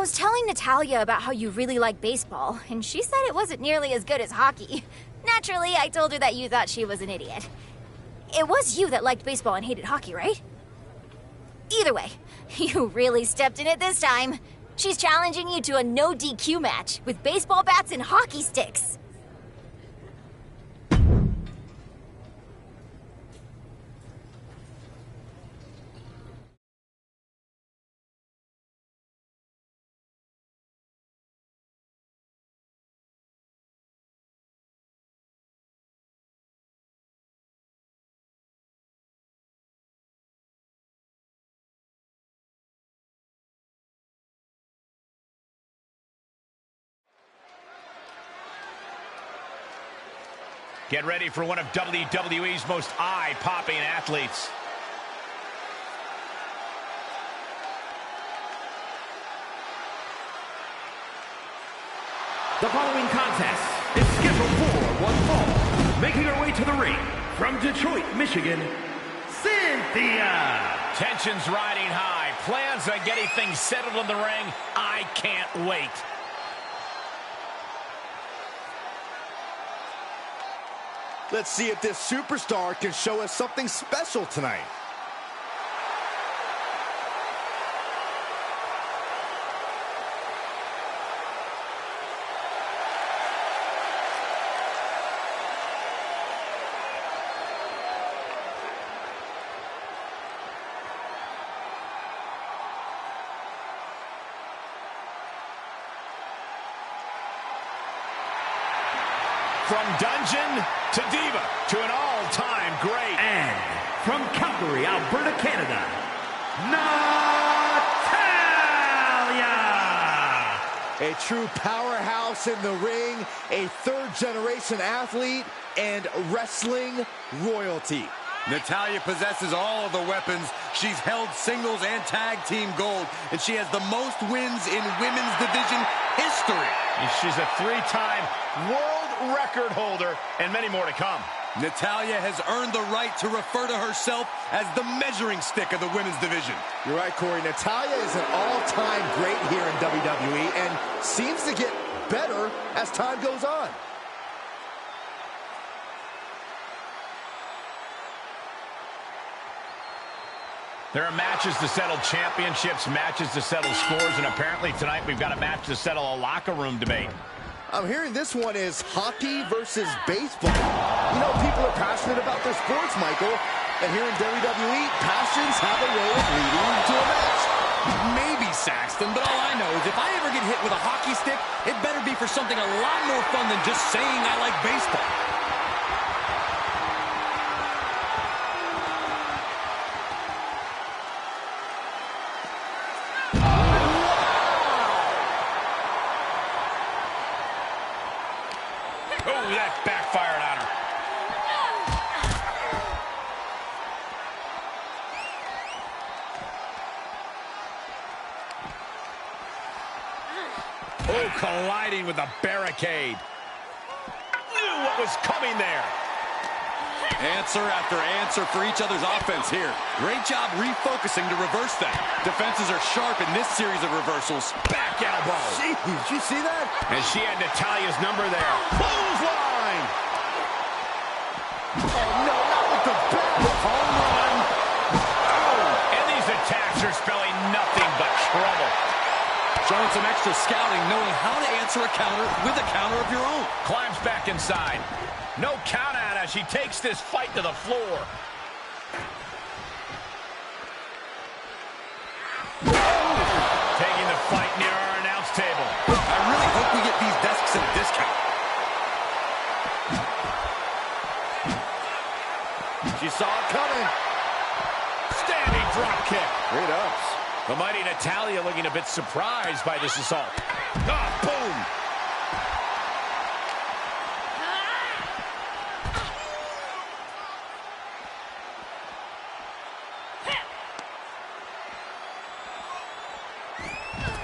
was telling Natalia about how you really like baseball, and she said it wasn't nearly as good as hockey. Naturally, I told her that you thought she was an idiot. It was you that liked baseball and hated hockey, right? Either way, you really stepped in it this time. She's challenging you to a no DQ match with baseball bats and hockey sticks. Get ready for one of WWE's most eye-popping athletes. The following contest is scheduled for one fall. Making her way to the ring from Detroit, Michigan, Cynthia. Tensions riding high. Plans on getting things settled in the ring. I can't wait. Let's see if this superstar can show us something special tonight. From dungeon to diva to an all-time great. And from Calgary, Alberta, Canada, Natalia! A true powerhouse in the ring, a third-generation athlete, and wrestling royalty. Natalia possesses all of the weapons. She's held singles and tag team gold, and she has the most wins in women's division history. She's a three-time world record holder, and many more to come. Natalia has earned the right to refer to herself as the measuring stick of the women's division. You're right, Corey. Natalia is an all-time great here in WWE and seems to get better as time goes on. There are matches to settle championships, matches to settle scores, and apparently tonight we've got a match to settle a locker room debate. I'm hearing this one is hockey versus baseball. You know, people are passionate about their sports, Michael. And here in WWE, passions have a way of leading to a match. Maybe, Saxton, but all I know is if I ever get hit with a hockey stick, it better be for something a lot more fun than just saying I like baseball. Oh, that backfired on her. Oh, colliding with the barricade. Knew what was coming there. Answer after answer for each other's offense here. Great job refocusing to reverse that. Defenses are sharp in this series of reversals. Back elbow. Jeez, did you see that? And she had Natalia's number there. Clothesline. Oh, no, not with the bat. Home run. Oh, and these attacks are spelling nothing but trouble. Showing some extra scouting, knowing how to answer a counter with a counter of your own. Climbs back inside. No count out as she takes this fight to the floor. Taking the fight near our announce table. I really hope we get these desks at a discount. She saw it coming. Standing drop kick. Great ups. The mighty Natalia looking a bit surprised by this assault. Ah, boom.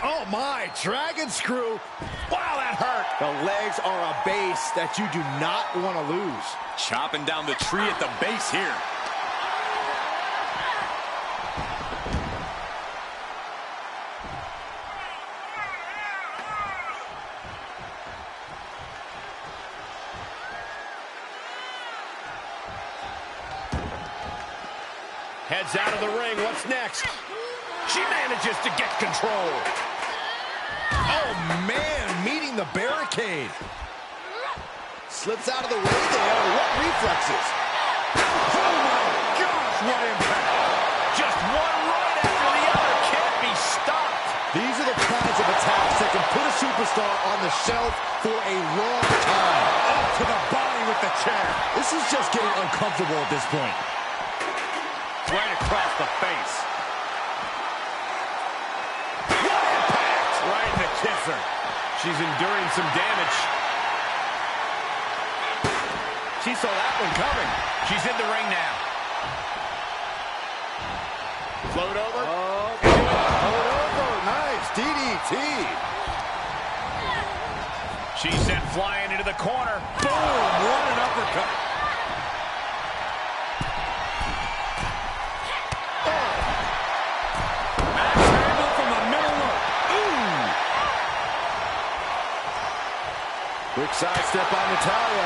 Oh, my. Dragon screw. Wow, that hurt. The legs are a base that you do not want to lose. Chopping down the tree at the base here. Heads out of the ring. What's next? She manages to get control. Oh, man, meeting the barricade. Slips out of the way there. What reflexes? Oh, my gosh, what impact. Just one right after the other. Can't be stopped. These are the kinds of attacks that can put a superstar on the shelf for a long time. Up to the body with the chair. This is just getting uncomfortable at this point. Right across the face. What impact! Right in the kisser. She's enduring some damage. She saw that one coming. She's in the ring now. Float over. Float over. Nice. DDT. She's sent flying into the corner. Boom, what an uppercut. Quick sidestep on Natalya.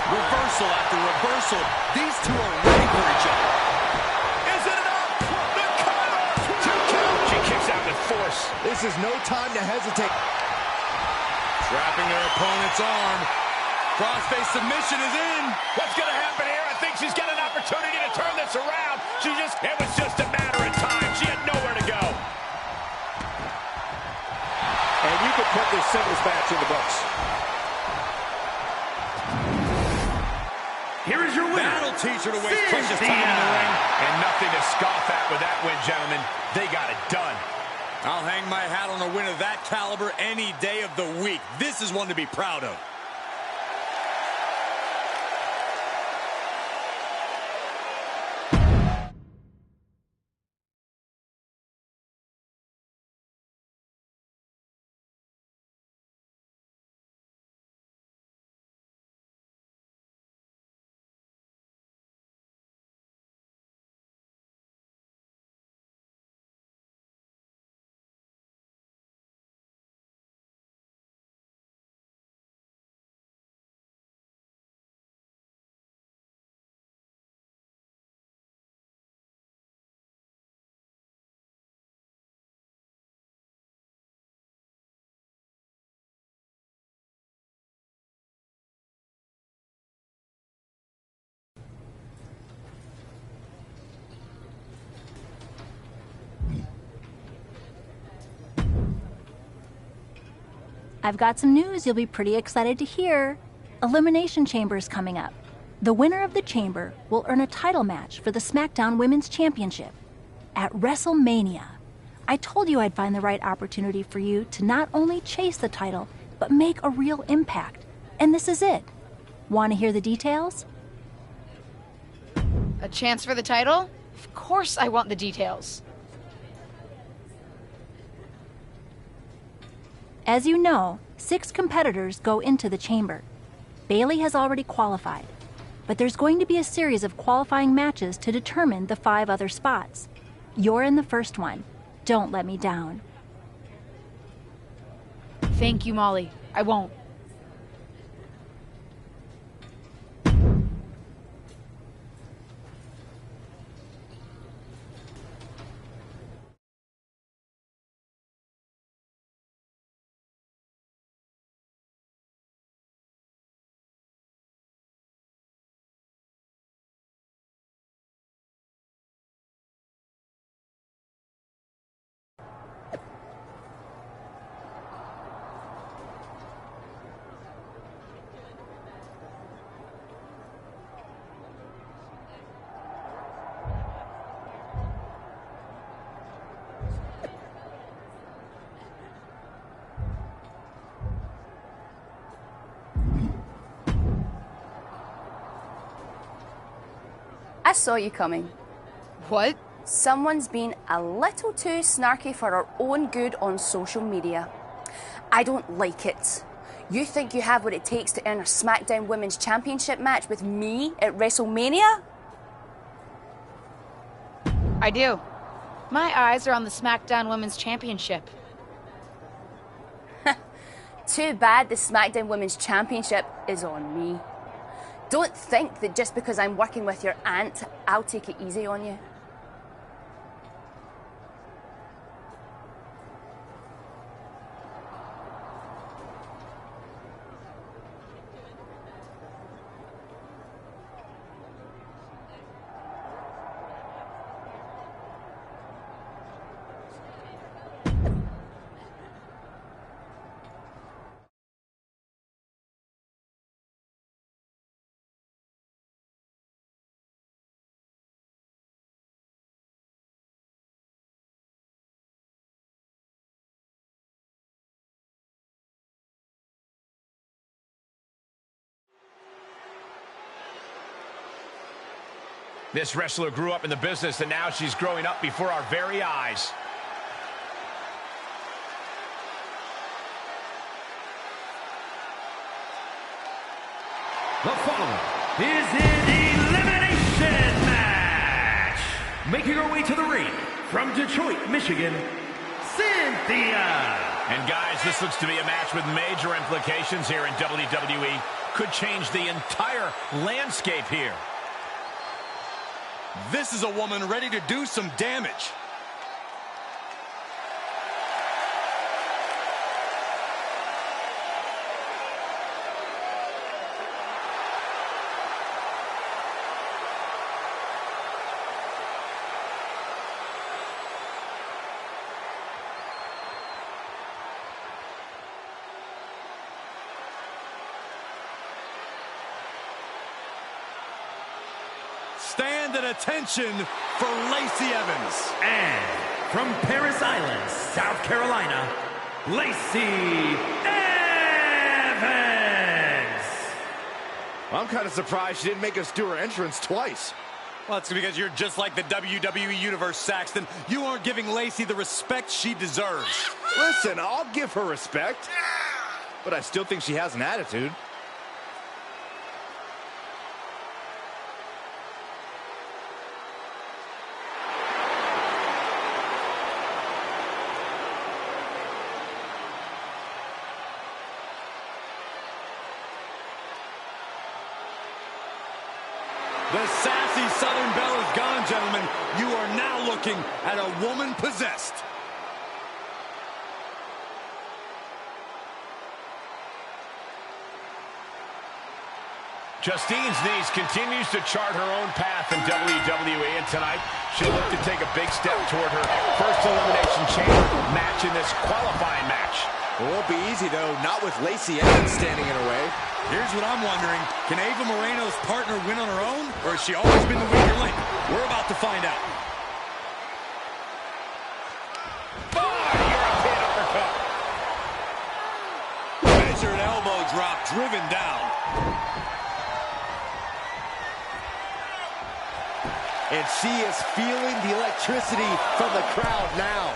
Reversal after reversal. These two are ready for each other. Is it enough? The cover! 2 count. She kicks out with force. This is no time to hesitate. Trapping their opponent's arm. Crossface submission is in. What's going to happen here? I think she's got an opportunity to turn this around. It was just a matter of time. She had nowhere to go. And you can put this singles match in the books. Here is your winner. That'll teach her to waste precious time in the ring. And nothing to scoff at with that win, gentlemen. They got it done. I'll hang my hat on a win of that caliber any day of the week. This is one to be proud of. I've got some news you'll be pretty excited to hear. Elimination Chamber is coming up. The winner of the Chamber will earn a title match for the SmackDown Women's Championship at WrestleMania. I told you I'd find the right opportunity for you to not only chase the title, but make a real impact. And this is it. Want to hear the details? A chance for the title? Of course I want the details. As you know, 6 competitors go into the chamber. Bayley has already qualified, but there's going to be a series of qualifying matches to determine the 5 other spots. You're in the first one. Don't let me down. Thank you, Molly. I won't. I saw you coming. What? Someone's been a little too snarky for our own good on social media. I don't like it. You think you have what it takes to earn a SmackDown Women's Championship match with me at WrestleMania? I do. My eyes are on the SmackDown Women's Championship. Too bad the SmackDown Women's Championship is on me. Don't think that just because I'm working with your aunt, I'll take it easy on you. This wrestler grew up in the business, and now she's growing up before our very eyes. The following is an elimination match. Making her way to the ring from Detroit, Michigan, Cynthia. And guys, this looks to be a match with major implications here in WWE. Could change the entire landscape here. This is a woman ready to do some damage. Stand at attention for Lacey Evans. And from Paris Island, South Carolina, Lacey Evans. I'm kind of surprised she didn't make us do her entrance twice. Well, it's because you're just like the WWE Universe, Saxton. You aren't giving Lacey the respect she deserves. Listen, I'll give her respect, but I still think she has an attitude. The sassy Southern Belle is gone, gentlemen. You are now looking at a woman possessed. Justine's niece continues to chart her own path in WWE, and tonight she'll look to take a big step toward her first Elimination Chamber match in this qualifying match. It won't be easy, though, not with Lacey Evans standing in her way. Here's what I'm wondering. Can Ava Moreno's partner win on her own, or has she always been the weaker link? We're about to find out. European uppercut. Measured elbow drop driven down. And she is feeling the electricity from the crowd now.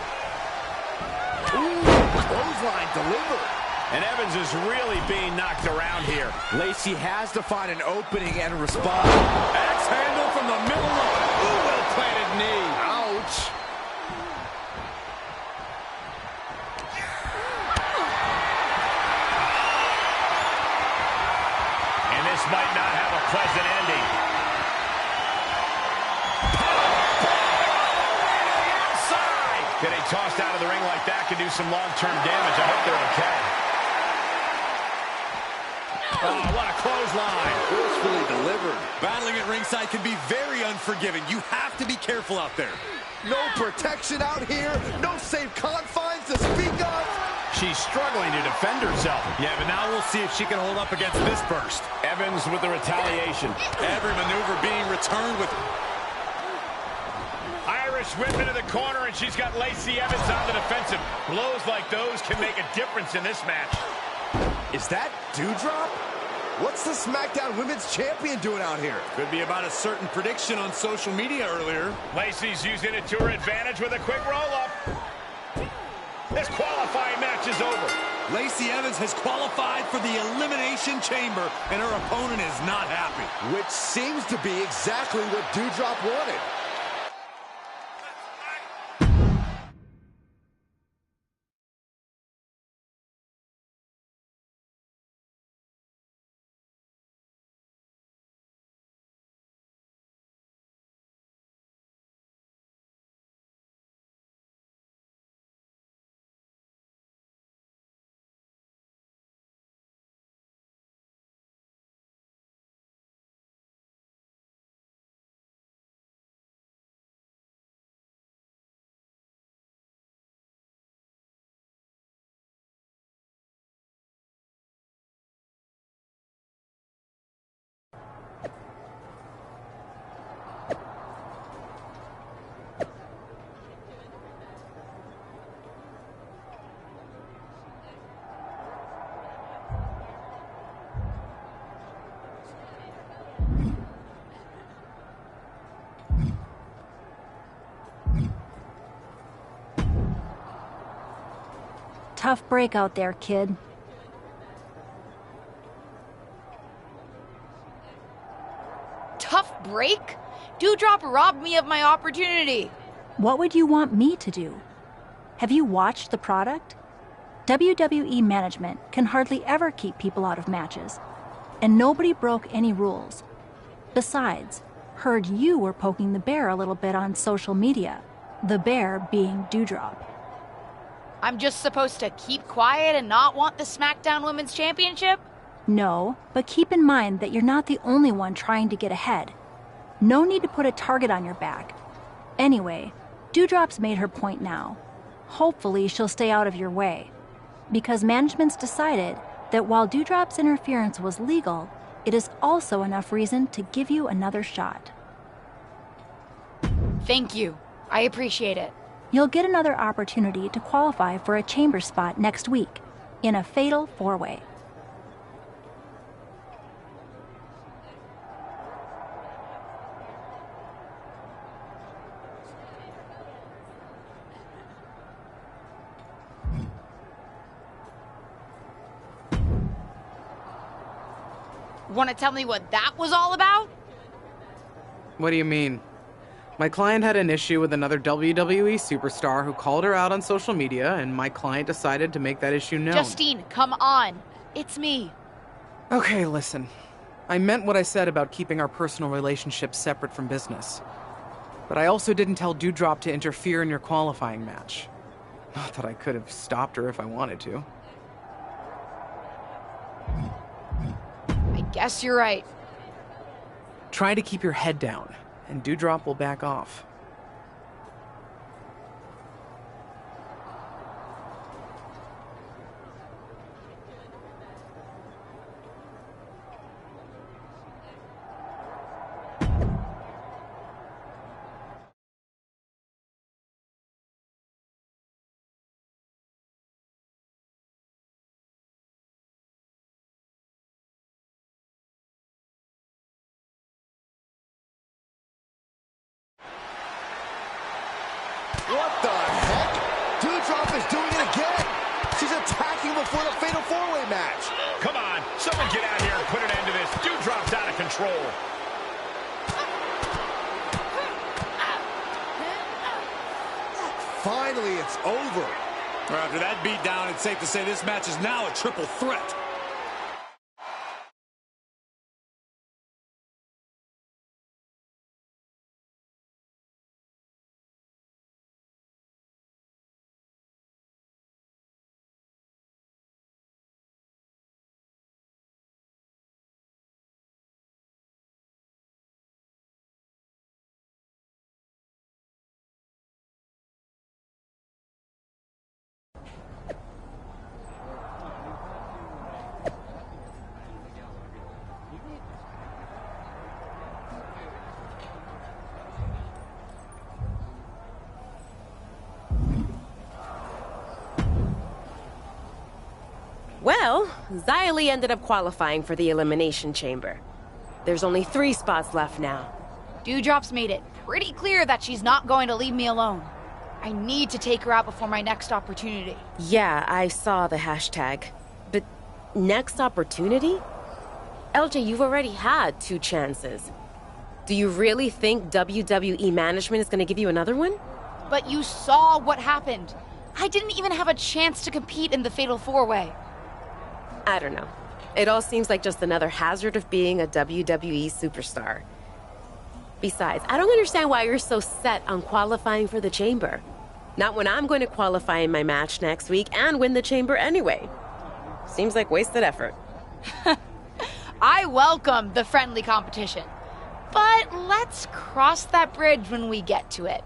Ooh, clothesline delivered. And Evans is really being knocked around here. Lacey has to find an opening and respond. Axe handle from the middle rope. Ooh, well-planted knee. Ouch. And this might not have a pleasant ending. Getting tossed out of the ring like that can do some long-term damage. I hope they're okay. Oh, what a clothesline. Forcefully delivered. Battling at ringside can be very unforgiving. You have to be careful out there. No protection out here. No safe confines to speak of. She's struggling to defend herself. Yeah, but now we'll see if she can hold up against this burst. Evans with the retaliation. Every maneuver being returned with... Irish whip into the corner, and she's got Lacey Evans on the defensive. Blows like those can make a difference in this match. Is that Dewdrop? What's the SmackDown Women's Champion doing out here? Could be about a certain prediction on social media earlier. Lacey's using it to her advantage with a quick roll-up. This qualifying match is over. Lacey Evans has qualified for the Elimination Chamber, and her opponent is not happy. Which seems to be exactly what Dewdrop wanted. tough break out there, kid. Tough break? Dewdrop robbed me of my opportunity. What would you want me to do? Have you watched the product? WWE management can hardly ever keep people out of matches, and nobody broke any rules. Besides, heard you were poking the bear a little bit on social media, the bear being Dewdrop. I'm just supposed to keep quiet and not want the SmackDown Women's Championship? No, but keep in mind that you're not the only one trying to get ahead. No need to put a target on your back. Anyway, Dewdrop's made her point now. Hopefully she'll stay out of your way. Because management's decided that while Dewdrop's interference was legal, it is also enough reason to give you another shot. Thank you. I appreciate it. You'll get another opportunity to qualify for a chamber spot next week in a fatal four-way. Want to tell me what that was all about? What do you mean? My client had an issue with another WWE superstar who called her out on social media, and my client decided to make that issue known. Justine, come on. It's me. Okay, listen. I meant what I said about keeping our personal relationship separate from business. But I also didn't tell Dewdrop to interfere in your qualifying match. Not that I could have stopped her if I wanted to. I guess you're right. Try to keep your head down, and Dewdrop will back off. What the heck? Dewdrop is doing it again. She's attacking before the fatal four-way match. Come on, someone get out here and put an end to this. Dewdrop's out of control. Finally, it's over. After that beatdown, it's safe to say this match is now a triple threat. Well, Xia Li ended up qualifying for the Elimination Chamber. There's only 3 spots left now. Dewdrop's made it pretty clear that she's not going to leave me alone. I need to take her out before my next opportunity. Yeah, I saw the hashtag. But next opportunity? LJ, you've already had 2 chances. Do you really think WWE management is going to give you another one? But you saw what happened. I didn't even have a chance to compete in the Fatal 4-Way. I don't know. It all seems like just another hazard of being a WWE superstar. Besides, I don't understand why you're so set on qualifying for the Chamber. Not when I'm going to qualify in my match next week and win the Chamber anyway. Seems like wasted effort. I welcome the friendly competition. But let's cross that bridge when we get to it.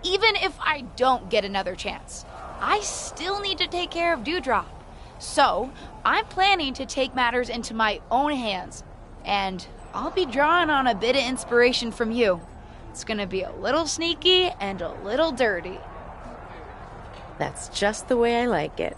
Even if I don't get another chance, I still need to take care of Dewdrop. So, I'm planning to take matters into my own hands. And I'll be drawing on a bit of inspiration from you. It's gonna be a little sneaky and a little dirty. That's just the way I like it.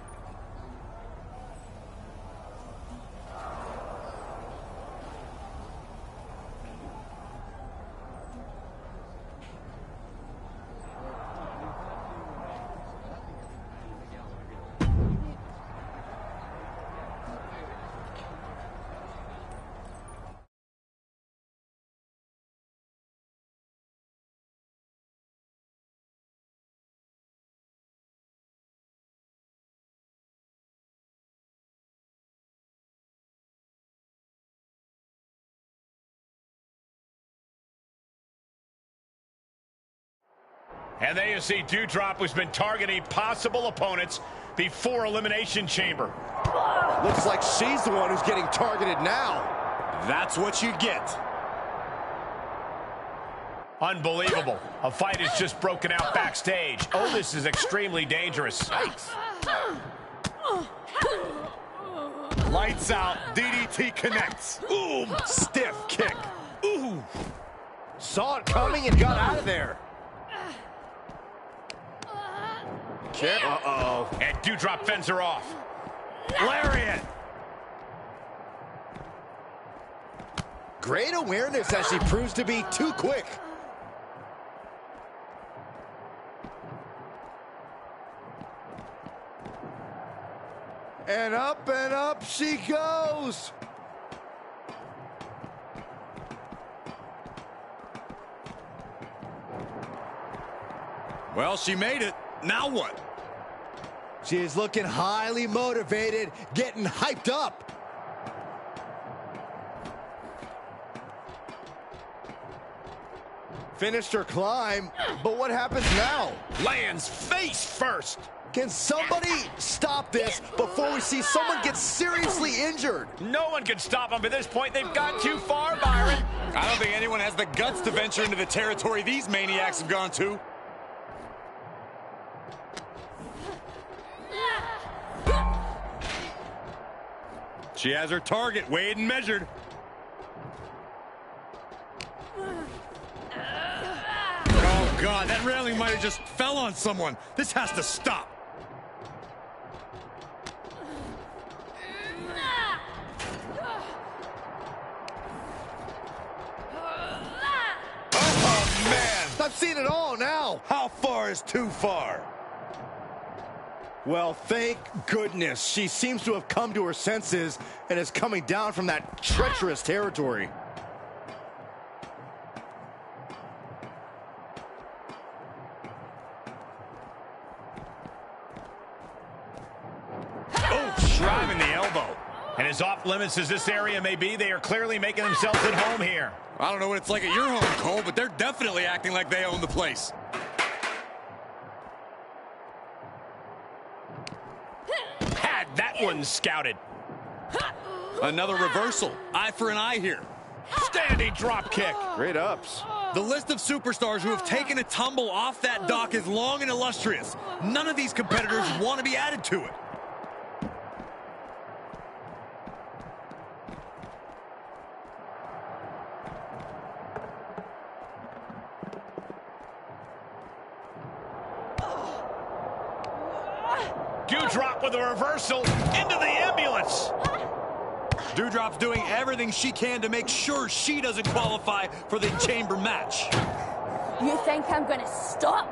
And there you see Doudrop, who's been targeting possible opponents before Elimination Chamber. Looks like she's the one who's getting targeted now. That's what you get. Unbelievable. A fight has just broken out backstage. Oh, this is extremely dangerous. Yikes. Lights out. DDT connects. Ooh, stiff kick. Ooh. Saw it coming and got out of there. Uh-oh. And Doudrop fends her off. Lariat. Great awareness as she proves to be too quick. And up she goes. Well, she made it. Now what? She is looking highly motivated, getting hyped up. Finished her climb, but what happens now? Lands face first. Can somebody stop this before we see someone get seriously injured? No one can stop them at this point. They've gone too far, Byron. I don't think anyone has the guts to venture into the territory these maniacs have gone to. She has her target weighed and measured. Oh, God, that railing might have just fell on someone. This has to stop. Oh, man. I've seen it all now. How far is too far? Well, thank goodness. She seems to have come to her senses and is coming down from that treacherous territory. Oh, driving the elbow. And as off limits as this area may be, they are clearly making themselves at home here. I don't know what it's like at your home, Cole, but they're definitely acting like they own the place. Had that one scouted. Another reversal. Eye for an eye here. Standing drop kick. Great ups. The list of superstars who have taken a tumble off that dock is long and illustrious. None of these competitors want to be added to it. Doudrop with a reversal into the ambulance. Doudrop's doing everything she can to make sure she doesn't qualify for the chamber match. You think I'm gonna stop?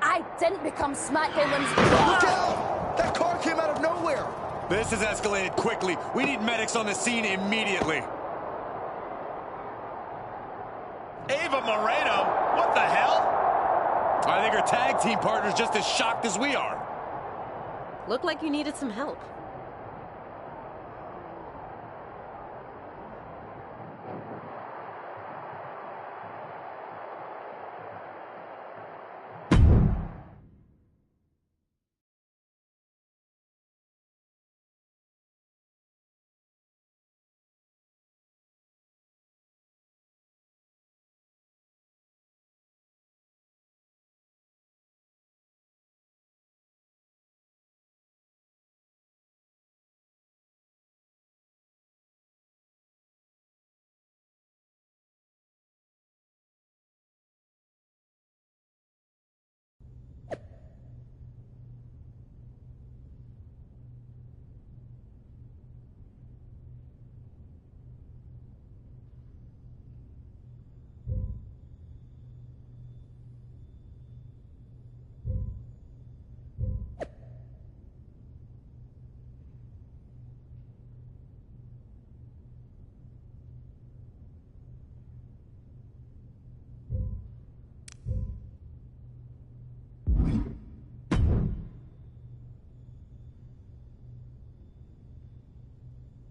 I didn't become SmackDown Women's... Look out! That car came out of nowhere. This has escalated quickly. We need medics on the scene immediately. Ava Moreno, what the hell? I think her tag team partner's just as shocked as we are. Looked like you needed some help.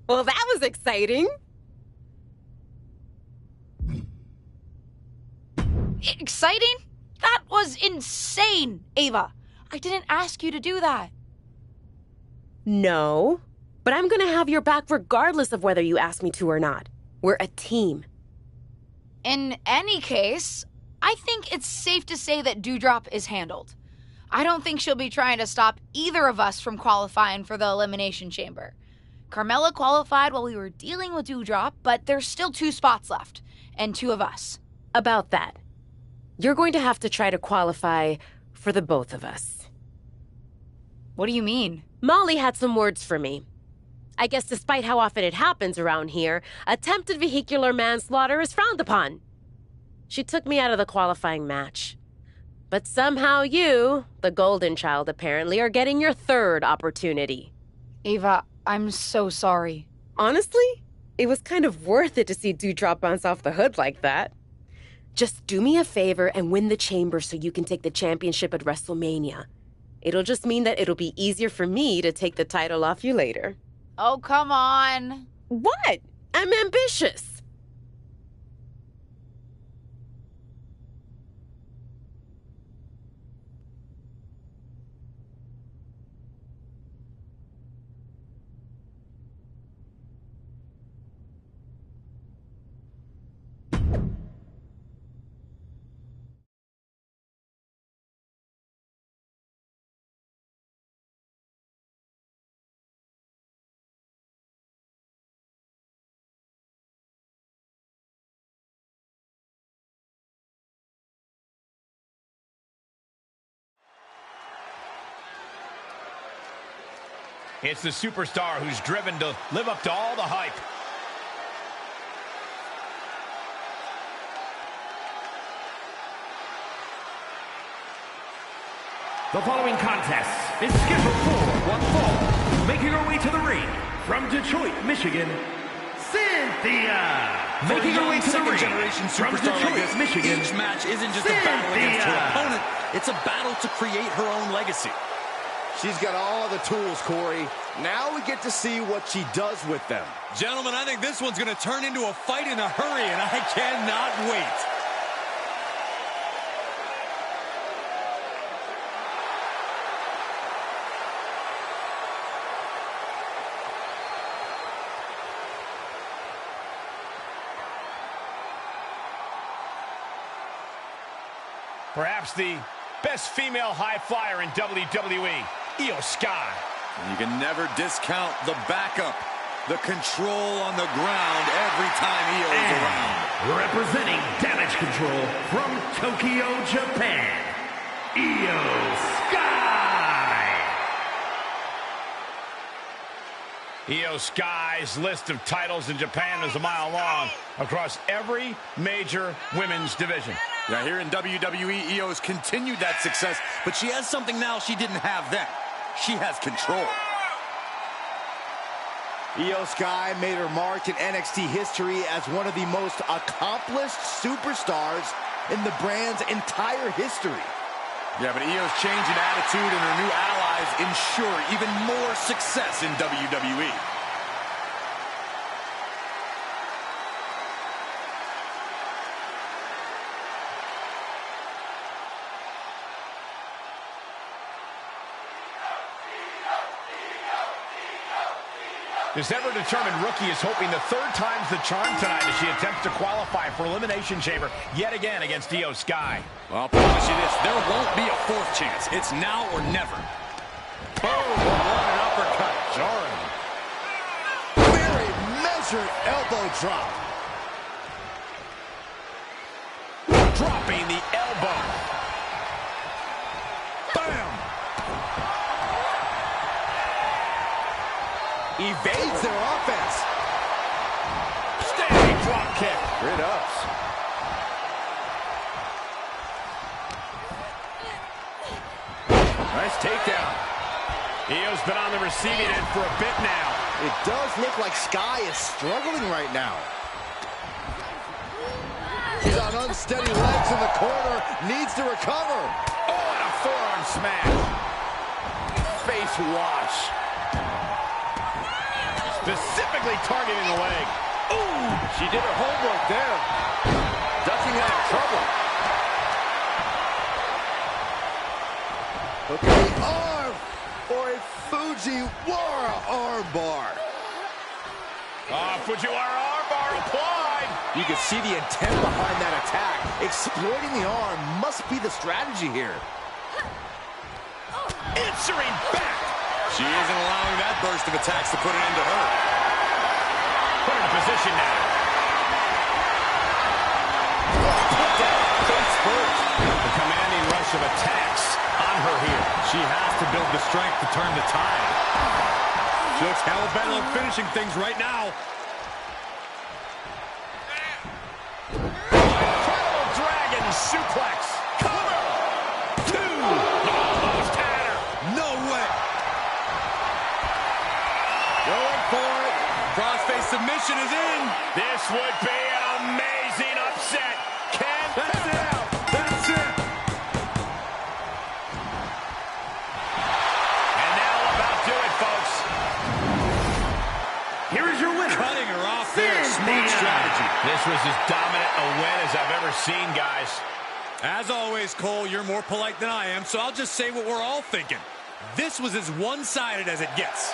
Well, that was exciting. Exciting? That was insane, Ava. I didn't ask you to do that. No, but I'm gonna have your back regardless of whether you ask me to or not. We're a team. In any case, I think it's safe to say that Doudrop is handled. I don't think she'll be trying to stop either of us from qualifying for the Elimination Chamber. Carmella qualified while we were dealing with Doudrop, but there's still 2 spots left, and 2 of us. About that, you're going to have to try to qualify for the both of us. What do you mean? Molly had some words for me. I guess despite how often it happens around here, attempted vehicular manslaughter is frowned upon. She took me out of the qualifying match. But somehow you, the golden child apparently, are getting your 3rd opportunity. Ava, I'm so sorry. Honestly, it was kind of worth it to see Doudrop bounce off the hood like that. Just do me a favor and win the chamber so you can take the championship at WrestleMania. It'll just mean that it'll be easier for me to take the title off you later. Oh, come on. What? I'm ambitious. It's the superstar who's driven to live up to all the hype. The following contest is scheduled for one fall. Making her way to the ring from Detroit, Michigan, Cynthia. Making her way to the ring from Detroit, Michigan, each match isn't just a battle against her opponent. It's a battle to create her own legacy. She's got all the tools, Corey. Now we get to see what she does with them. Gentlemen, I think this one's going to turn into a fight in a hurry, and I cannot wait. Perhaps the best female high flyer in WWE, Io Sky. You can never discount the backup, the control on the ground every time Io is around. Representing Damage Control from Tokyo, Japan, Io Sky. Io Sky's list of titles in Japan is a mile long across every major women's division. Now here in WWE, Io has continued that success, but she has something now she didn't have then. She has control. Io Sky made her mark in NXT history as one of the most accomplished superstars in the brand's entire history. Yeah, but Io's change in attitude and her new allies ensure even more success in WWE. This ever-determined rookie is hoping the 3rd time's the charm tonight as she attempts to qualify for Elimination Chamber yet again against Io Sky. Well, I'll promise you this, there won't be a 4th chance. It's now or never. Boom! What an uppercut, jarring. Very measured elbow drop. Dropping the elbow. Bam! Evades their offense. Standing drop kick. Great ups. Nice takedown. Io's been on the receiving end for a bit now. It does look like Sky is struggling right now. She's on unsteady legs in the corner. Needs to recover. Oh, and a forearm smash. Face wash. Specifically targeting the leg. Ooh, she did her homework there. Doesn't have trouble. Look at the arm for a Fujiwara armbar. Fujiwara armbar applied. You can see the intent behind that attack. Exploiting the arm must be the strategy here. Answering back. She isn't allowing that burst of attacks to put an end to her. Put her in position now. Put down face first. The commanding rush of attacks on her here. She has to build the strength to turn the tide. She looks hell-bent on finishing things right now. Incredible dragon suplex. Cover. 2. Almost had her. No way. Going for it. Crossface submission is in. This would be an amazing upset. That's it. That's it. And that'll about do it, folks. Here is your winner. Cutting her off there. Smart strategy. This was as dominant a win as I've ever seen, guys. As always, Cole, you're more polite than I am, so I'll just say what we're all thinking. This was as one-sided as it gets.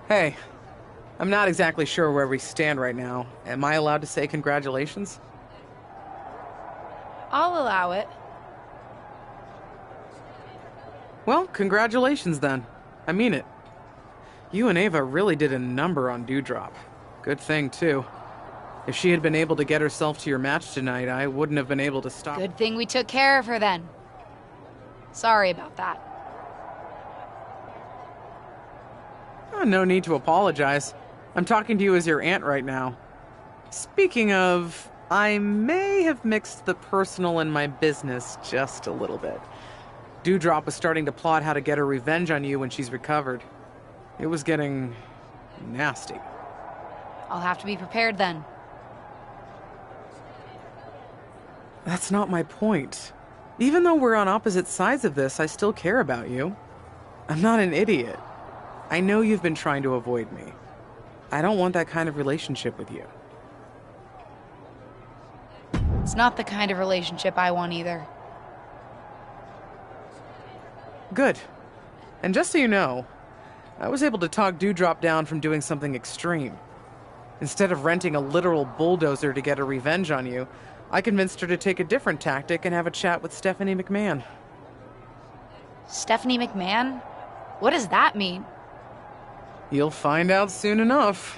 Hey, I'm not exactly sure where we stand right now. Am I allowed to say congratulations? I'll allow it. Well, congratulations then. I mean it. You and Ava really did a number on Dewdrop. Good thing, too. If she had been able to get herself to your match tonight, I wouldn't have been able to stop. Good thing we took care of her then. Sorry about that. Oh, no need to apologize. I'm talking to you as your aunt right now. Speaking of, I may have mixed the personal and my business just a little bit. Dewdrop was starting to plot how to get her revenge on you when she's recovered. It was getting nasty. I'll have to be prepared then. That's not my point. Even though we're on opposite sides of this, I still care about you. I'm not an idiot. I know you've been trying to avoid me. I don't want that kind of relationship with you. It's not the kind of relationship I want either. Good. And just so you know, I was able to talk Dewdrop down from doing something extreme. Instead of renting a literal bulldozer to get a revenge on you, I convinced her to take a different tactic and have a chat with Stephanie McMahon. Stephanie McMahon? What does that mean? You'll find out soon enough.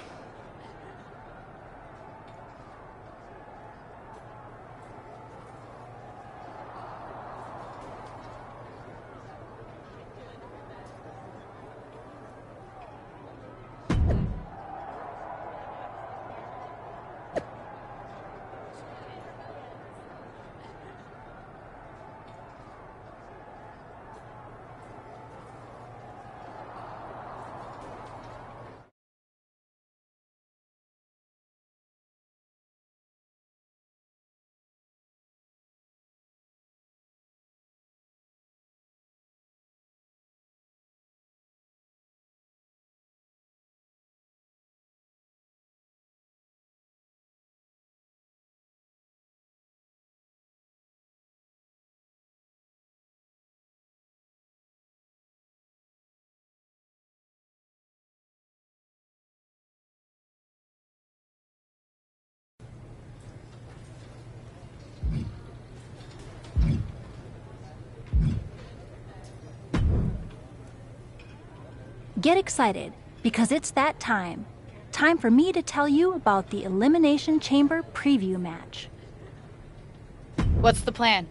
Get excited, because it's that time. Time for me to tell you about the Elimination Chamber preview match. What's the plan?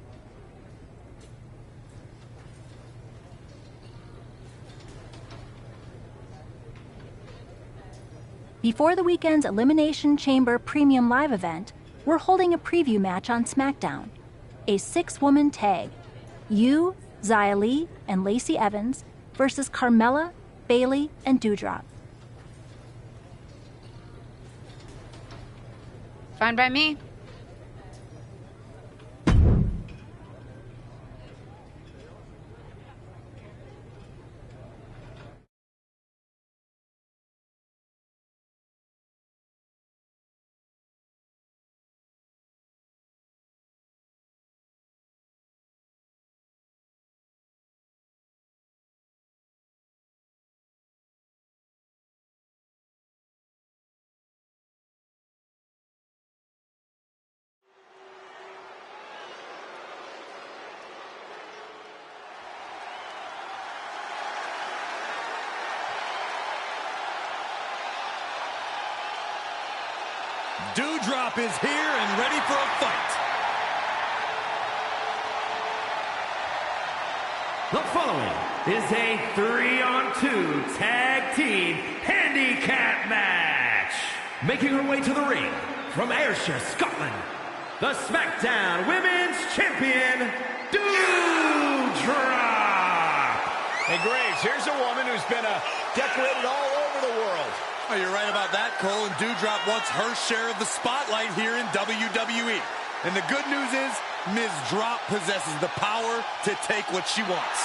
Before the weekend's Elimination Chamber Premium Live event, we're holding a preview match on SmackDown. A 6-woman tag. You, Xia Li, and Lacey Evans versus Carmella, Bayley, and Doudrop. Fine by me. Doudrop is here and ready for a fight. The following is a 3-on-2 tag team handicap match. Making her way to the ring from Ayrshire, Scotland, the SmackDown Women's Champion, Doudrop. Hey, Graves, here's a woman who's been decorated all over the world. Oh, you're right about that, Cole, and Doudrop wants her share of the spotlight here in WWE. And the good news is, Ms. Drop possesses the power to take what she wants.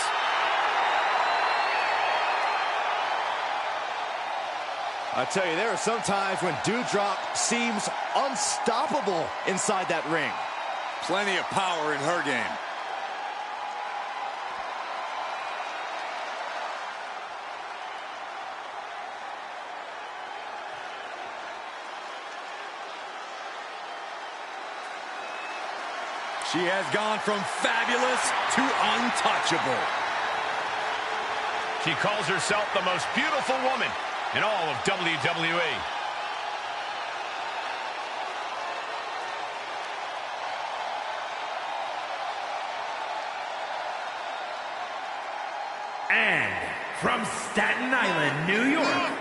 I tell you, there are some times when Doudrop seems unstoppable inside that ring. Plenty of power in her game. She has gone from fabulous to untouchable. She calls herself the most beautiful woman in all of WWE. And from Staten Island, New York,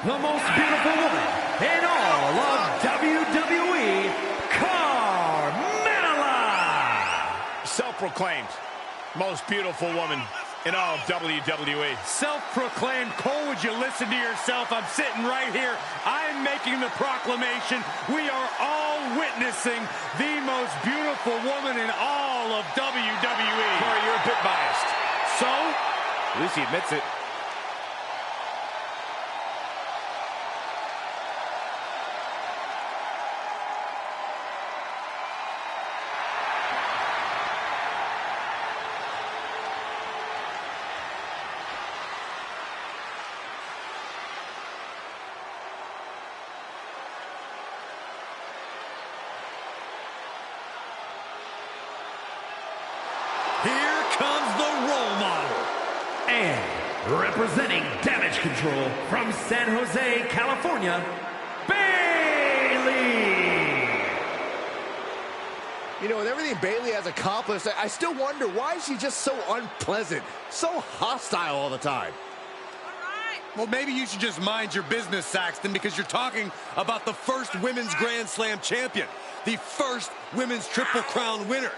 the most beautiful woman in all of WWE, Self-proclaimed most beautiful woman in all of WWE. Self-proclaimed. Cole, would you listen to yourself? I'm sitting right here. I'm making the proclamation. We are all witnessing the most beautiful woman in all of WWE. Corey, you're a bit biased. So? At least he admits it. Here comes the role model. And representing Damage Control from San Jose, California, Bayley. You know, with everything Bayley has accomplished, I still wonder, why is she just so unpleasant, so hostile all the time? Well, maybe you should just mind your business, Saxton, because you're talking about the first Women's Grand Slam champion, the first Women's Triple Crown winner.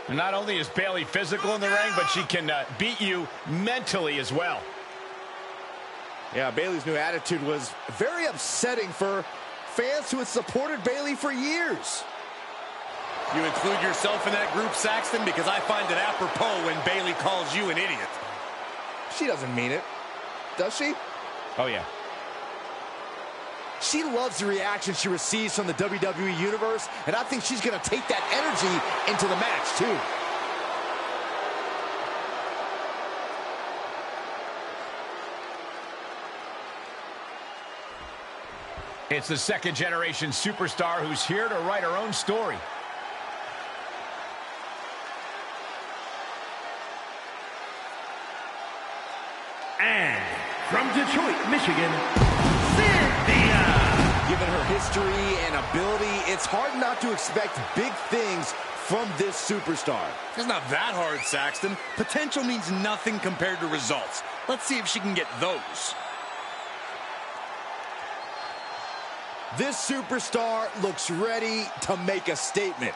And not only is Bayley physical in the ring, but she can beat you mentally as well. Yeah, Bayley's new attitude was very upsetting for fans who had supported Bayley for years. You include yourself in that group, Saxton, because I find it apropos when Bayley calls you an idiot. She doesn't mean it, does she? Oh, yeah. She loves the reaction she receives from the WWE Universe, and I think she's going to take that energy into the match, too. It's the second-generation superstar who's here to write her own story. And from Detroit, Michigan, given her history and ability, it's hard not to expect big things from this superstar. It's not that hard, Saxton. Potential means nothing compared to results. Let's see if she can get those. This superstar looks ready to make a statement.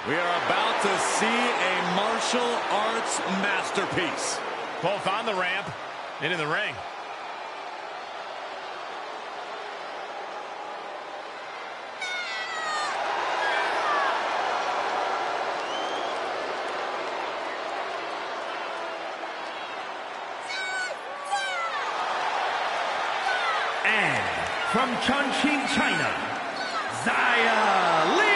We are about to see a martial arts masterpiece. Both on the ramp and in the ring. And from Chongqing, China, Xia Li.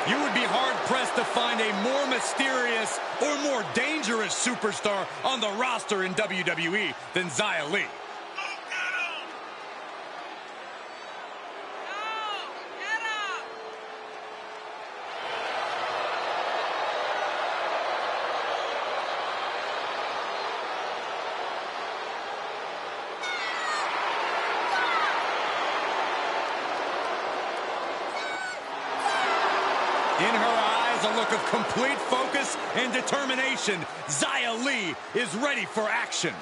You would be hard-pressed to find a more mysterious or more dangerous superstar on the roster in WWE than Xia Li. In her eyes, a look of complete focus and determination. Xia Li is ready for action.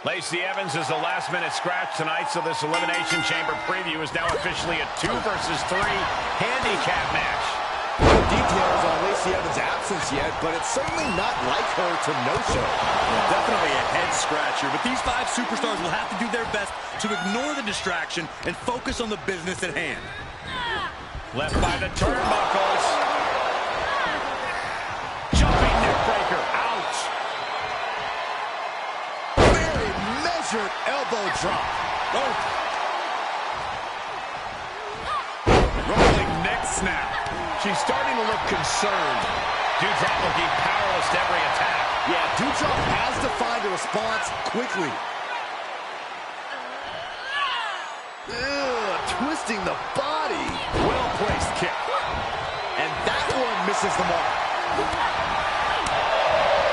Lacey Evans is the last-minute scratch tonight, so this Elimination Chamber preview is now officially a 2 versus 3 handicap match. No details on Lacey Evans' absence yet, but it's certainly not like her to no-show. Well, definitely a head-scratcher, but these 5 superstars will have to do their best to ignore the distraction and focus on the business at hand. Left by the turnbuckles. Jumping neckbreaker. Ouch. Very measured elbow drop. Oh. Rolling neck snap. She's starting to look concerned. Doudrop looking powerless to every attack. Yeah, Doudrop has to find a response quickly. Ugh, twisting the body. Well-placed kick. And that one misses the mark.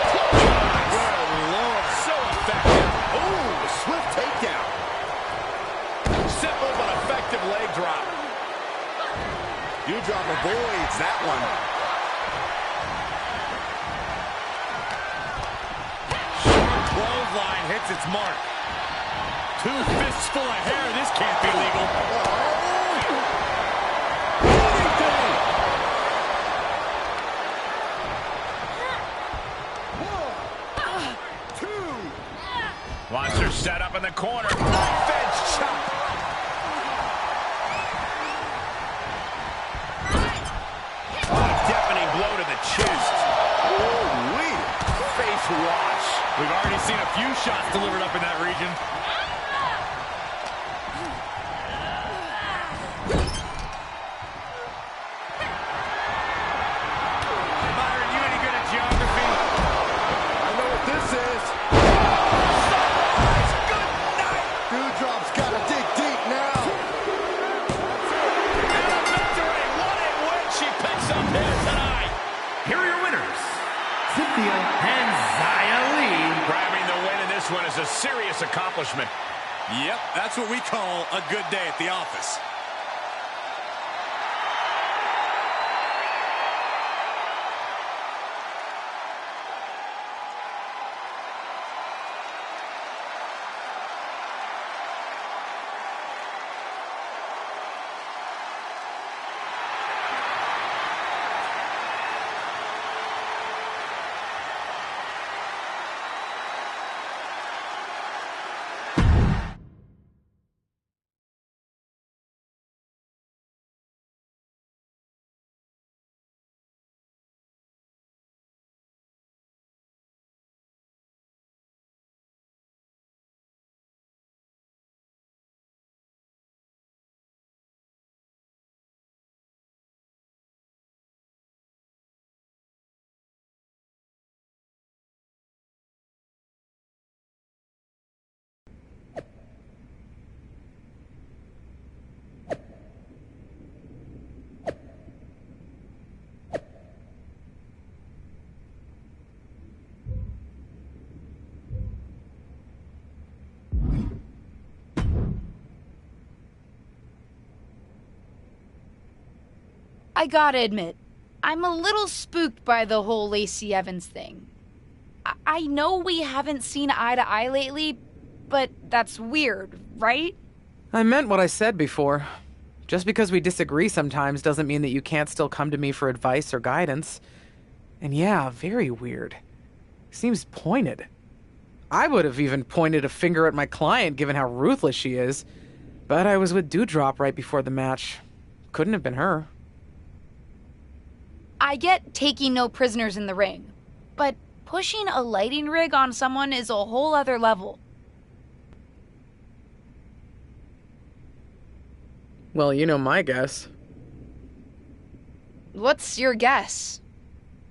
Good Lord. So effective. Ooh, swift takedown. Simple but effective leg drop. Doudrop avoids that one. Short clothesline hits its mark. 2 fists full of hair. This can't be legal. Wants her set up in the corner. Knife-edge chop. Deafening blow to the chest. Ooh-wee. Face wash. We've already seen a few shots delivered up in that region. Byron, you any good at geography? I know what this is. Sunrise. Good night. Doudrop's got to dig deep now. And a victory. What a win she picks up here tonight. Here are your winners, Cynthia and Xia Li. Grabbing the win in this one is a serious accomplishment. Yep, that's what we call a good day at the office. I gotta admit, I'm a little spooked by the whole Lacey Evans thing. I know we haven't seen eye to eye lately, but that's weird, right? I meant what I said before. Just because we disagree sometimes doesn't mean that you can't still come to me for advice or guidance. And yeah, very weird. Seems pointed. I would have even pointed a finger at my client given how ruthless she is. But I was with Dewdrop right before the match. Couldn't have been her. I get taking no prisoners in the ring, but pushing a lighting rig on someone is a whole other level. Well, you know my guess. What's your guess?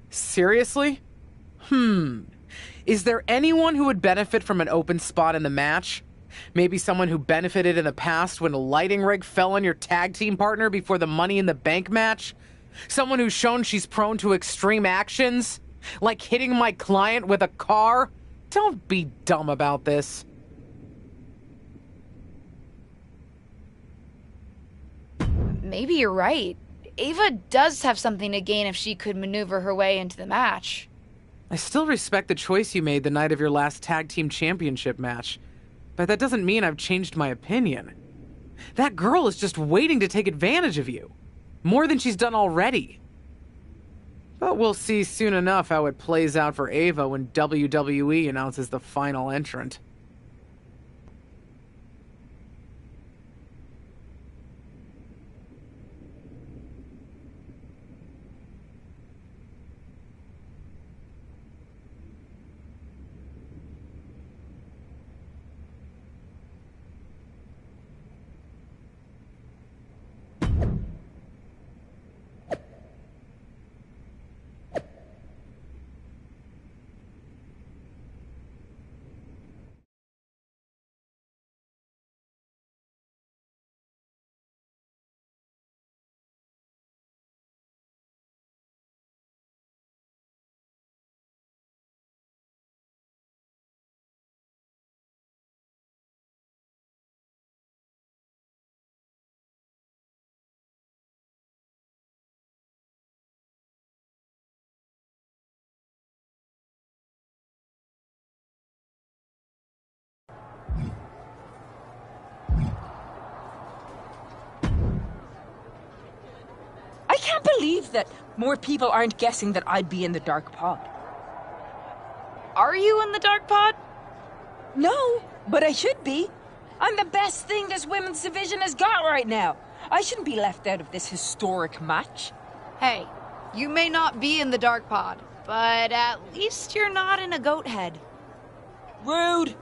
Seriously? Is there anyone who would benefit from an open spot in the match? Maybe someone who benefited in the past when a lighting rig fell on your tag team partner before the Money in the Bank match? Someone who's shown she's prone to extreme actions? Like hitting my client with a car? Don't be dumb about this. Maybe you're right. Ava does have something to gain if she could maneuver her way into the match. I still respect the choice you made the night of your last tag team championship match, but that doesn't mean I've changed my opinion. That girl is just waiting to take advantage of you. More than she's done already. But we'll see soon enough how it plays out for Ava when WWE announces the final entrant. I can't believe that more people aren't guessing that I'd be in the Dark Pod. Are you in the Dark Pod? No, but I should be. I'm the best thing this women's division has got right now. I shouldn't be left out of this historic match. Hey, you may not be in the Dark Pod, but at least you're not in a goat head. Rude.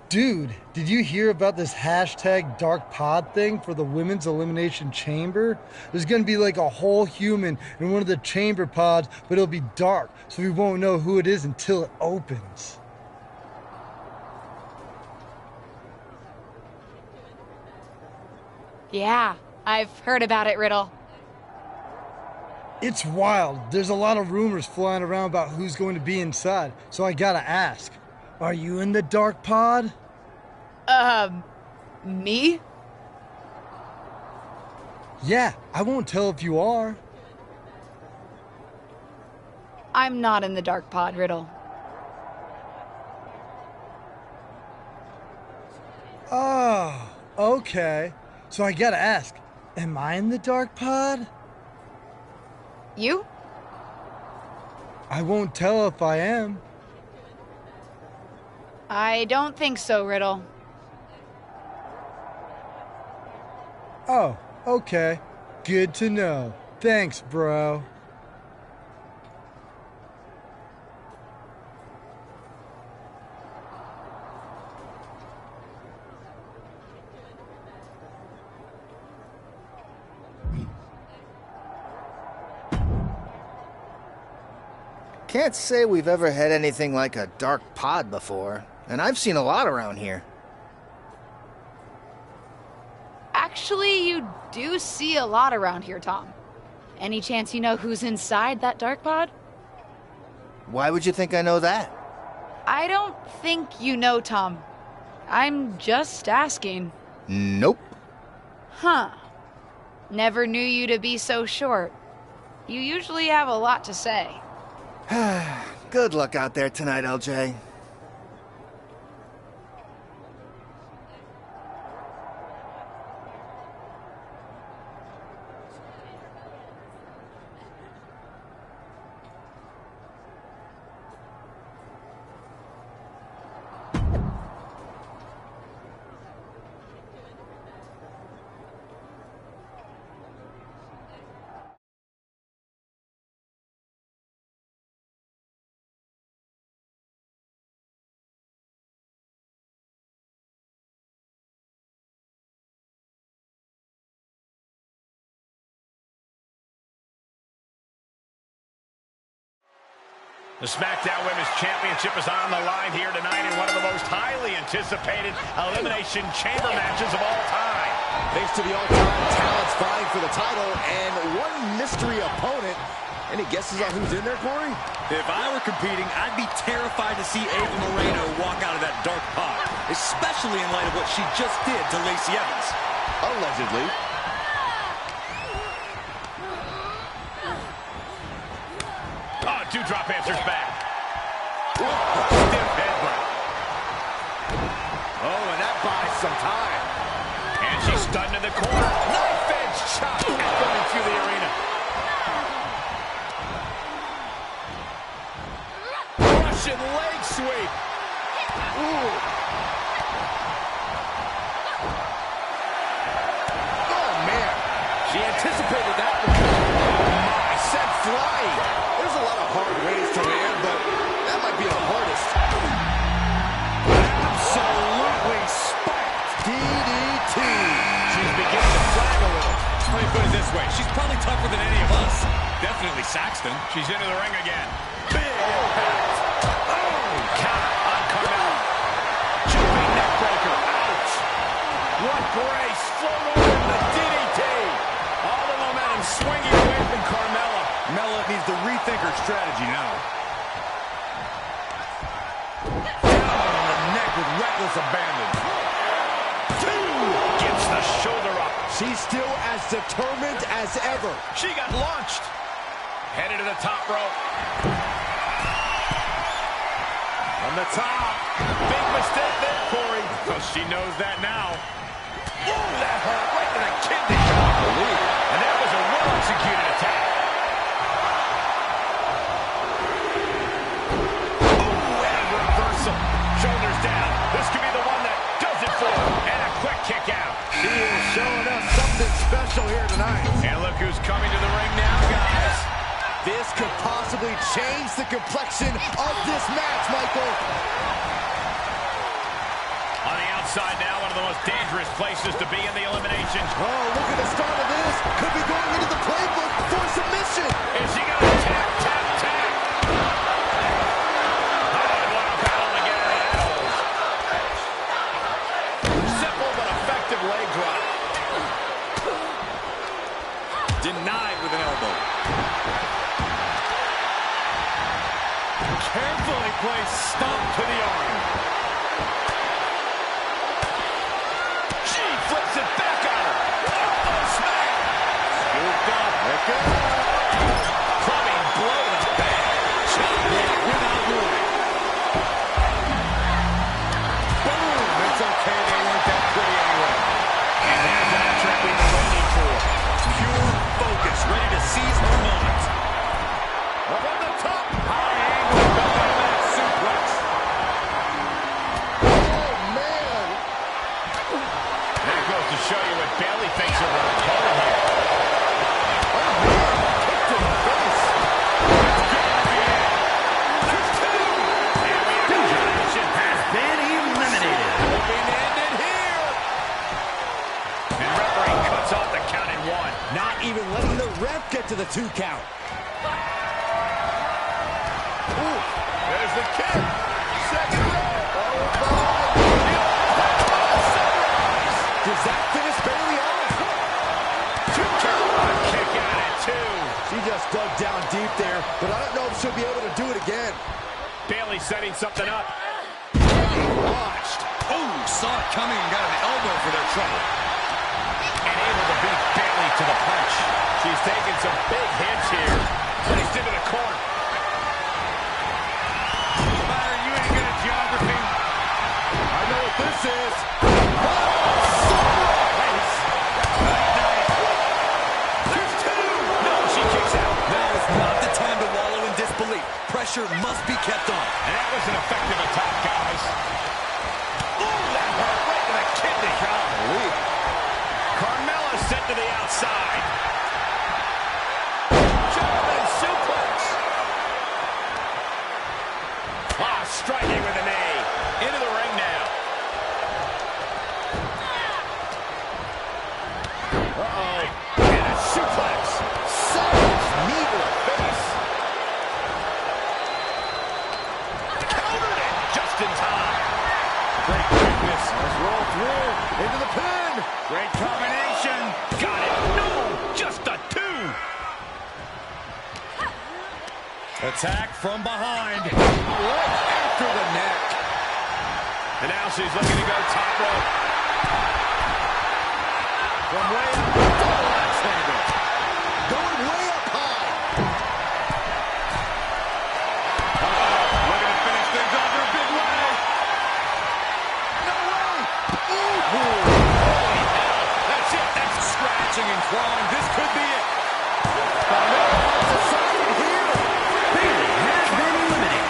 Dude, did you hear about this hashtag Dark Pod thing for the Women's Elimination Chamber? There's gonna be like a whole human in one of the chamber pods, but it'll be dark, so we won't know who it is until it opens. Yeah, I've heard about it, Riddle. It's wild. There's a lot of rumors flying around about who's going to be inside, so I gotta ask. Are you in the Dark Pod? Me? Yeah, I won't tell if you are. I'm not in the Dark Pod, Riddle. Oh, okay. So I gotta ask, am I in the Dark Pod? You? I won't tell if I am. I don't think so, Riddle. Oh, okay. Good to know. Thanks, bro. Can't say we've ever had anything like a dark pod before, and I've seen a lot around here. Actually, you do see a lot around here, Tom. Any chance you know who's inside that dark pod? Why would you think I know that? I don't think you know, Tom. I'm just asking. Nope. Huh. Never knew you to be so short. You usually have a lot to say. Good luck out there tonight, LJ. The SmackDown Women's Championship is on the line here tonight in one of the most highly anticipated Elimination Chamber matches of all time. Thanks to the all-time talents vying for the title and one mystery opponent. Any guesses on who's in there, Corey? If I were competing, I'd be terrified to see Ava Moreno walk out of that dark pod, especially in light of what she just did to Lacey Evans. Allegedly. Two-drop answers back. Stiff headbutt. Oh, and that buys some time. And she's stunned in the corner. Knife edge chop echoing through the arena. Russian leg sweep. Ooh. Oh, man. She anticipated that one. Oh, my. Sent flying. There's a lot of hard ways to land, but that might be the hardest. Absolutely spiked. DDT. She's beginning to flag a little. Let me put it this way. She's probably tougher than any of us. Definitely Saxton. She's into the ring again. Big impact. Oh, count on Carmella. Jumping neck breaker. Ouch. What grace. Float over the DDT. All the momentum swinging away from Carmella. Mella needs to rethink her strategy now. Down on the neck with reckless abandon. Two. Gets the shoulder up. She's still as determined as ever. She got launched. Headed to the top rope. On the top. Big mistake there, Corey. Well, she knows that now. Ooh, that hurt right to the kidney. And that was a well-executed attack. Shoulders down. This could be the one that does it for her. And a quick kick out. She is showing us something special here tonight. And look who's coming to the ring now, guys. This could possibly change the complexion of this match, Michael. On the outside now, one of the most dangerous places to be in the eliminations. Oh, look at the start of this. Could be going into the playbook for submission. Is she going to tap, tap, tap? Leg drop. Denied with an elbow. Carefully placed stomp to the arm. She flips it back on her. Oh, smack. Scooped up. Look out. Clubbing blow to the back. Chop block without warning. Boom. It's okay. They weren't that pretty anyway. And there's an entrant we've been waiting for. Pure focus, ready to seize her moment. Up on the top. High angle. Belly suplex. Oh, man. That goes to show you what Bayley thinks of her opponent here. Oh, man. Kick to the face. There's two. And we have elimination has been eliminated. Being ended here. And referee cuts off the count in one. Not even letting the ref get to the 2 count. Ooh, there's the kick. Second row. Oh, Does that finish Bayley off? Bayley setting something up. Watched. Oh, saw it coming and got an elbow for their trouble. And able to beat Bayley to the punch. She's taking some big hits here. Placed into the corner. Byron, you ain't good at geography. I know what this is. There's two. No, she kicks out. Now is not the time to wallow in disbelief. Pressure must be kept on. And that was an effective attack, guys. Ooh, that hurt right to the kidney. Golly. Carmella sent to the outside. German suplex. Ah, striking with a knee. Into the ring now. Uh-oh. And a suplex. Savage knee to the face. Countered it just in time. Great quickness. Let's roll through. Into the pin. Great combination. Got it. No, just a two. Attack from behind. Right after the neck. And now she's looking to go top rope. From way up. Double axe handle. Going way up high. Looking to finish things off in a big way. No way. Ooh. Holy hell. That's it. That's Scratching and clawing. This could be it. Bayley has been eliminated.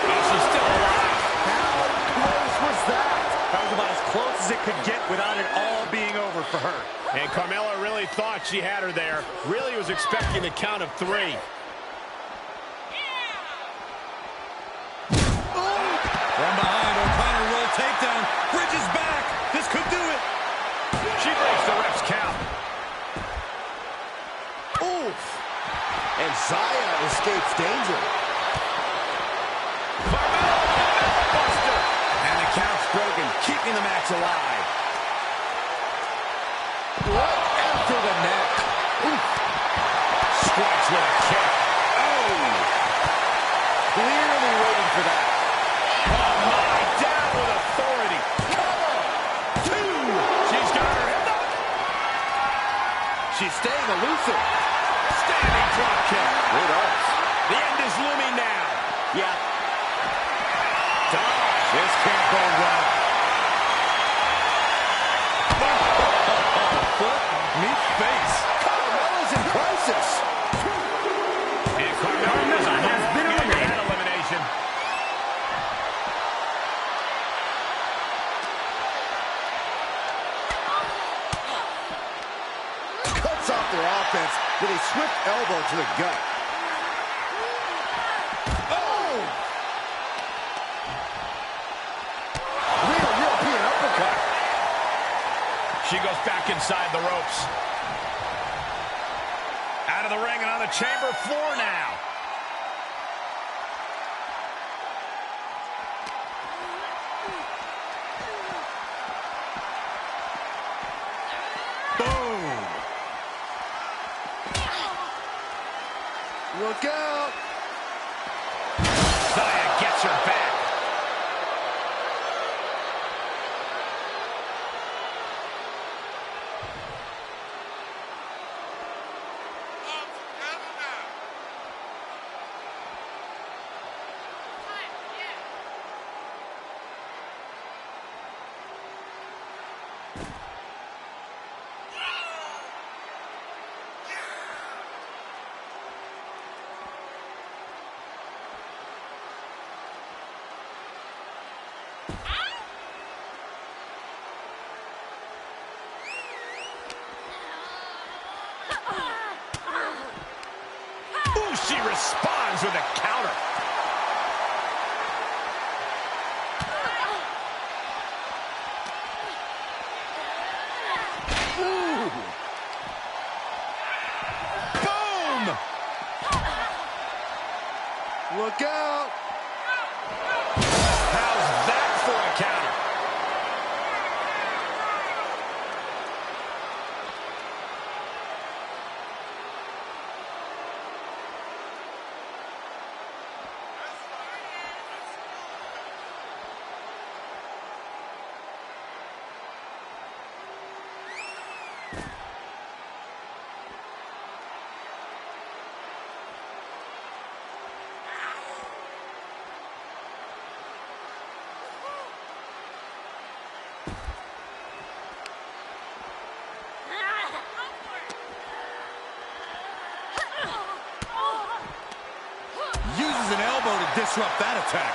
Oh, she's still alive. How close was that? That was about as close as it could get without it all being over for her. And Carmella really thought she had her there. Really was expecting the count of three. From behind, O'Connor roll takedown. Bridges back. This could do it. She breaks the ref's count. Oof. And Zaya escapes danger. Carmella, buster. And the count's broken, keeping the match alive. Right after the neck. Oof. Strikes with a kick. Oh. Clearly waiting for that. Oh, my. Down with authority. Cover. Two. She's got her hip up. She's staying elusive. Standing drop kick. Good ups. The end is looming now. Yeah. Dodge. This can't go well. Foot, meet face. Carmella's in crisis. And Carmella has been eliminated. That elimination. Cuts off their offense with a swift elbow to the gut. Oh! Real European uppercut. She goes back inside the ropes. Out of the ring and on the chamber floor now. Boom. Look out. Zaya gets her back. Ooh, she responds with a counter. Ooh. Boom! Look out! How's that for a counter? disrupt that attack.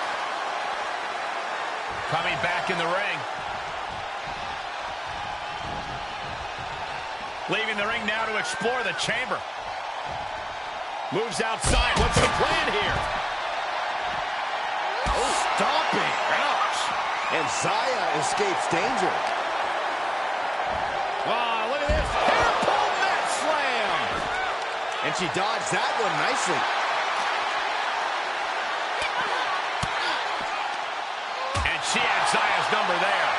Coming back in the ring. Leaving the ring now to explore the chamber. Moves outside. What's the plan here? Oh, stomping. Ouch. And Zaya escapes danger. Wow, look at this. Hair pull mat slam. And she dodged that one nicely. And she had Zaya's number there.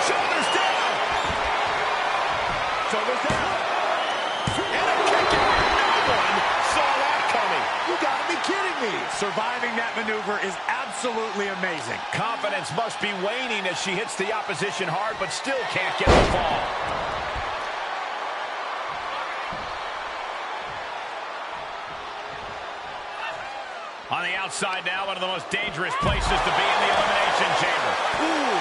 Shoulders down. Shoulders down. And a kick out. No one saw that coming. You gotta be kidding me. Surviving that maneuver is absolutely amazing. Confidence must be waning as she hits the opposition hard, but still can't get the fall. On the outside now, one of the most dangerous places to be in the Elimination Chamber. Ooh.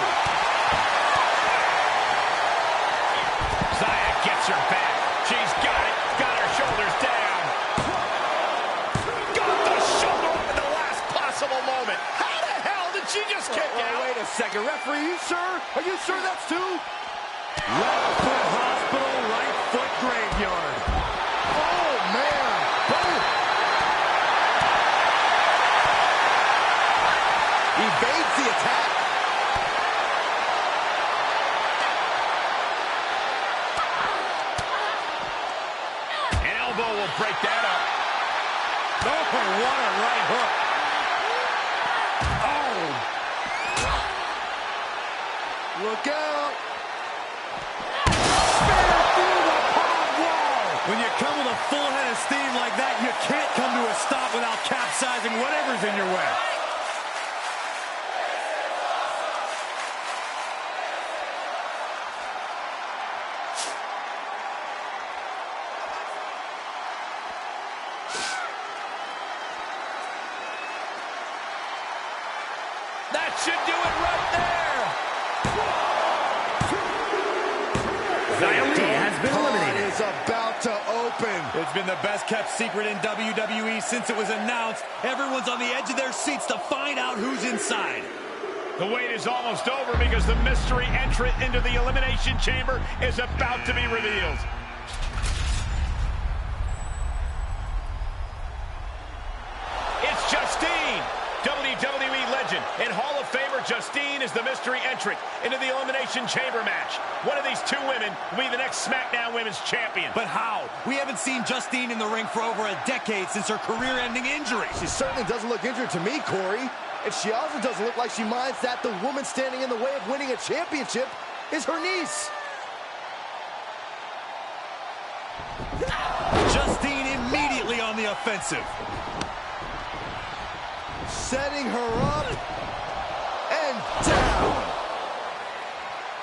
Zaya gets her back. She's got it. Got her shoulders down. Got the shoulder up at the last possible moment. How the hell did she just kick out? Wait a second. Referee, you sure? Are you sure that's two? Left foot hospital, right foot graveyard. Oh, man. Boom. Evades the attack. An elbow will break that up. Oh, what a right hook. Oh. Look out. Spear through the pod wall. When you come with a full head of steam like that, you can't come to a stop without capsizing whatever's in your way. That should do it right there. Zaya has been eliminated. Is about to open. It's been the best kept secret in WWE since it was announced. Everyone's on the edge of their seats to find out who's inside. The wait is almost over because the mystery entrant into the Elimination Chamber is about to be revealed. It's Justine, WWE legend and Hall of Famer Justine is the mystery entrant into the Elimination Chamber match. One of these two women will be the next SmackDown Women's Champion. But how? We haven't seen Justine in the ring for over a decade since her career-ending injury. She certainly doesn't look injured to me, Corey. And she also doesn't look like she minds that the woman standing in the way of winning a championship is her niece. Justine immediately on the offensive. Setting her up and down.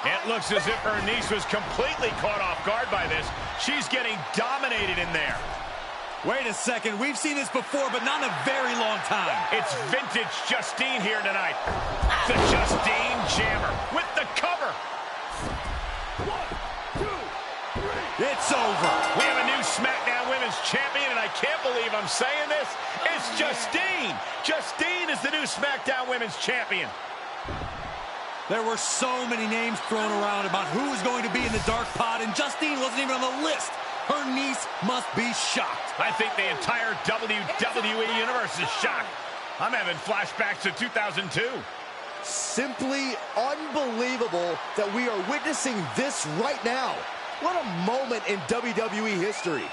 It looks as if her niece was completely caught off guard by this. She's getting dominated in there. Wait a second, we've seen this before, but not in a very long time. It's vintage Justine here tonight. The Justine Jammer with the cover. 1, 2, 3. It's over. We have a new SmackDown Women's Champion, and I can't believe I'm saying this. It's Justine. Justine is the new SmackDown Women's Champion. There were so many names thrown around about who was going to be in the dark pod, and Justine wasn't even on the list. Her niece must be shocked. I think the entire WWE Universe is shocked. I'm having flashbacks to 2002. Simply unbelievable that we are witnessing this right now. What a moment in WWE history.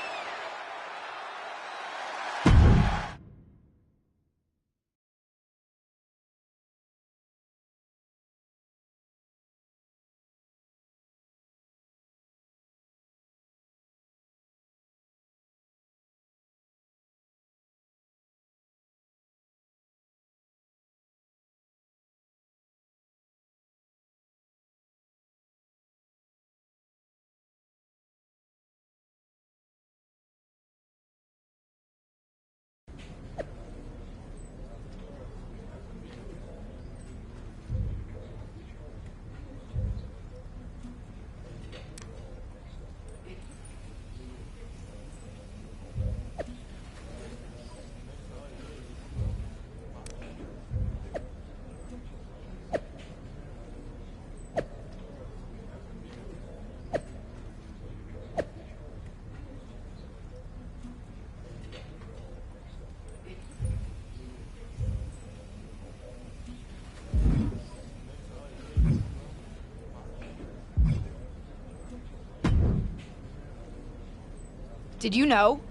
Did you know?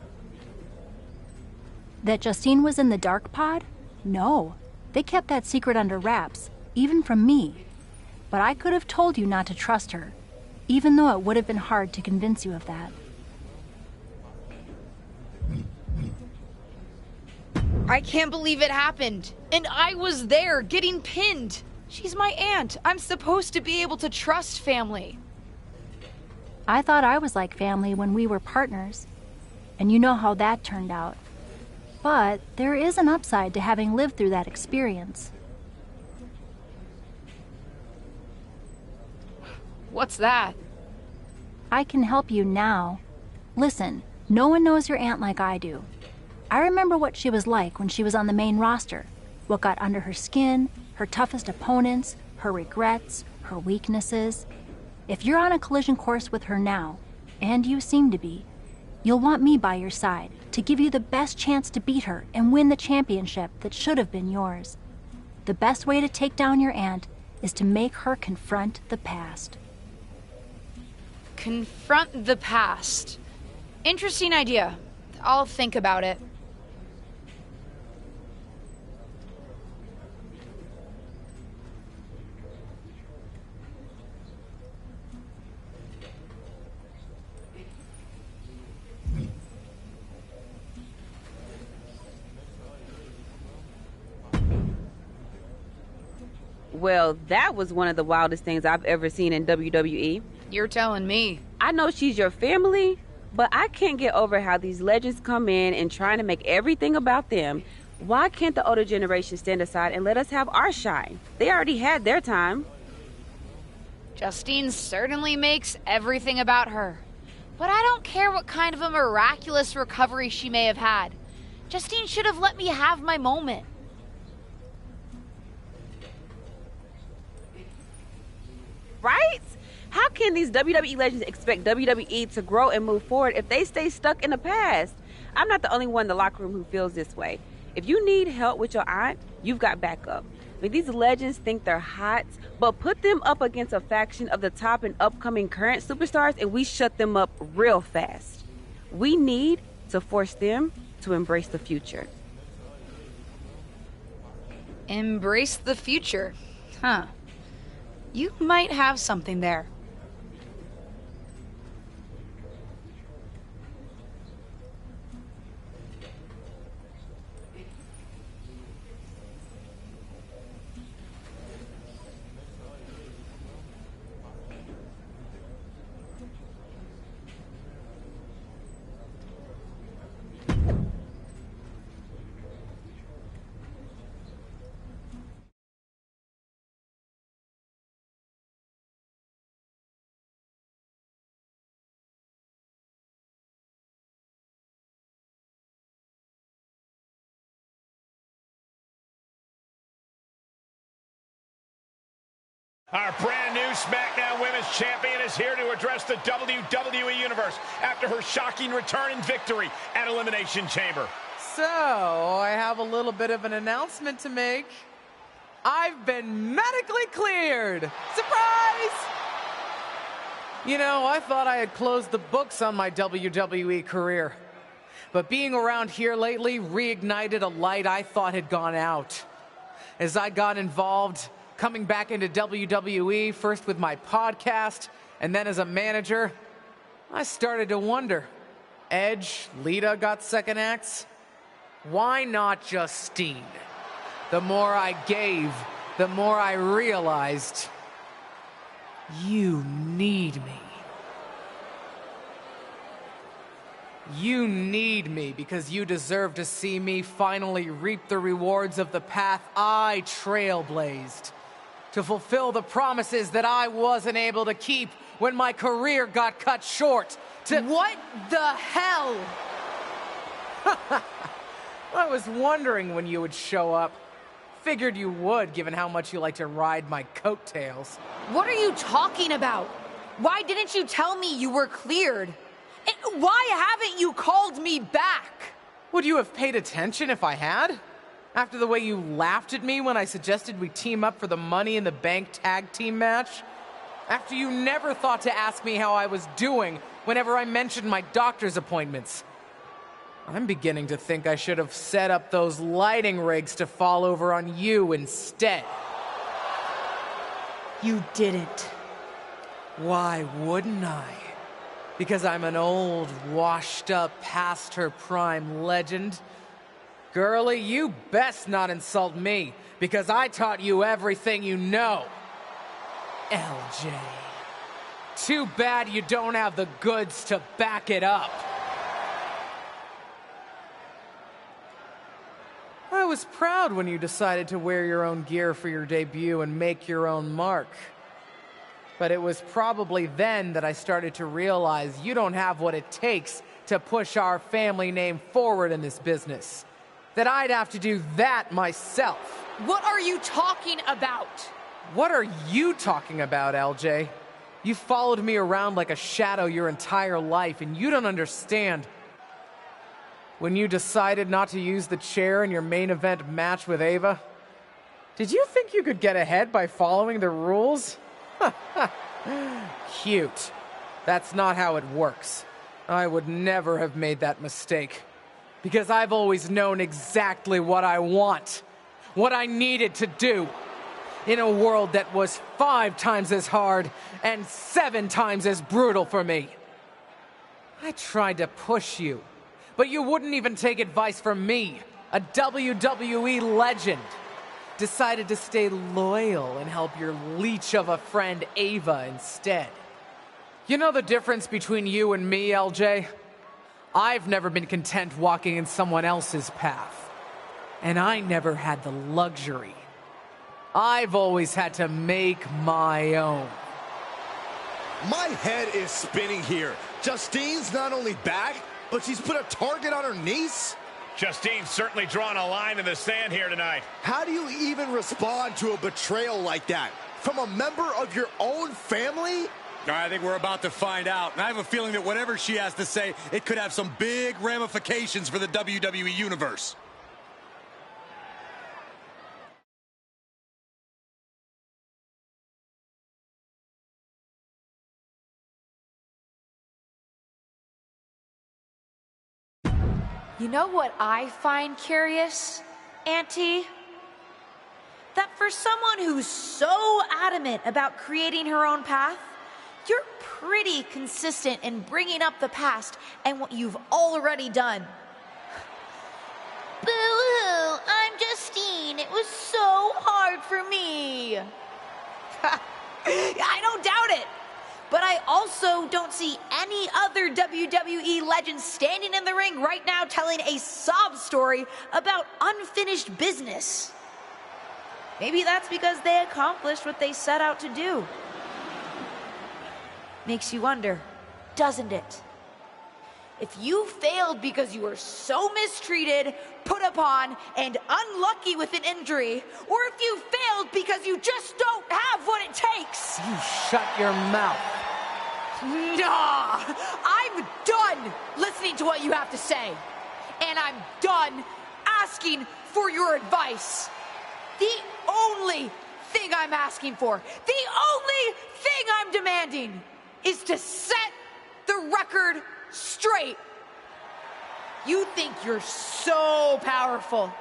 That Justine was in the dark pod? No. They kept that secret under wraps, even from me. But I could have told you not to trust her, even though it would have been hard to convince you of that. I can't believe it happened. And I was there, getting pinned. She's my aunt. I'm supposed to be able to trust family. I thought I was like family when we were partners, and you know how that turned out. But there is an upside to having lived through that experience. What's that? I can help you now. Listen, no one knows your aunt like I do. I remember what she was like when she was on the main roster, what got under her skin, her toughest opponents, her regrets, her weaknesses. If you're on a collision course with her now, and you seem to be, you'll want me by your side to give you the best chance to beat her and win the championship that should have been yours. The best way to take down your aunt is to make her confront the past. Confront the past. Interesting idea. I'll think about it. Well, that was one of the wildest things I've ever seen in WWE. You're telling me. I know she's your family, but I can't get over how these legends come in and trying to make everything about them. Why can't the older generation stand aside and let us have our shine? They already had their time. Justine certainly makes everything about her. But I don't care what kind of a miraculous recovery she may have had. Justine should have let me have my moment. Right? How can these WWE legends expect WWE to grow and move forward if they stay stuck in the past? I'm not the only one in the locker room who feels this way. If you need help with your aunt, you've got backup. I mean, these legends think they're hot, but put them up against a faction of the top and upcoming current superstars and we shut them up real fast. We need to force them to embrace the future. Embrace the future. Huh. You might have something there. Our brand new SmackDown Women's Champion is here to address the WWE Universe after her shocking return and victory at Elimination Chamber. So, I have a little bit of an announcement to make. I've been medically cleared! Surprise! You know, I thought I had closed the books on my WWE career. But being around here lately reignited a light I thought had gone out. As I got involved, coming back into WWE, first with my podcast, and then as a manager, I started to wonder. Edge, Lita got second acts. Why not Justine? The more I gave, the more I realized, you need me. You need me because you deserve to see me finally reap the rewards of the path I trailblazed. To fulfill the promises that I wasn't able to keep when my career got cut short. What the hell? I was wondering when you would show up. Figured you would, given how much you like to ride my coattails. What are you talking about? Why didn't you tell me you were cleared? And why haven't you called me back? Would you have paid attention if I had? After the way you laughed at me when I suggested we team up for the Money in the Bank tag team match? After you never thought to ask me how I was doing whenever I mentioned my doctor's appointments. I'm beginning to think I should have set up those lighting rigs to fall over on you instead. You didn't. Why wouldn't I? Because I'm an old, washed-up, past-her-prime legend? Girlie, you best not insult me, because I taught you everything you know. LJ. Too bad you don't have the goods to back it up. I was proud when you decided to wear your own gear for your debut and make your own mark. But it was probably then that I started to realize you don't have what it takes to push our family name forward in this business. That I'd have to do that myself. What are you talking about? What are you talking about, LJ? You followed me around like a shadow your entire life, and you don't understand. When you decided not to use the chair in your main event match with Ava, did you think you could get ahead by following the rules? Cute. That's not how it works. I would never have made that mistake. Because I've always known exactly what I want. What I needed to do. In a world that was 5 times as hard and 7 times as brutal for me. I tried to push you, but you wouldn't even take advice from me, a WWE legend. Decided to stay loyal and help your leech of a friend Ava instead. You know the difference between you and me, LJ? I've never been content walking in someone else's path. And I never had the luxury. I've always had to make my own. My head is spinning here. Justine's not only back, but she's put a target on her niece? Justine's certainly drawn a line in the sand here tonight. How do you even respond to a betrayal like that? From a member of your own family? I think we're about to find out. And I have a feeling that whatever she has to say, it could have some big ramifications for the WWE Universe. You know what I find curious, Auntie? That for someone who's so adamant about creating her own path, you're pretty consistent in bringing up the past and what you've already done. Boo-hoo, I'm Justine. It was so hard for me. I don't doubt it. But I also don't see any other WWE legends standing in the ring right now telling a sob story about unfinished business. Maybe that's because they accomplished what they set out to do. Makes you wonder, doesn't it? If you failed because you were so mistreated, put upon, and unlucky with an injury, or if you failed because you just don't have what it takes. You shut your mouth. Nah, I'm done listening to what you have to say. And I'm done asking for your advice. The only thing I'm asking for, the only thing I'm demanding is to set the record straight. You think you're so powerful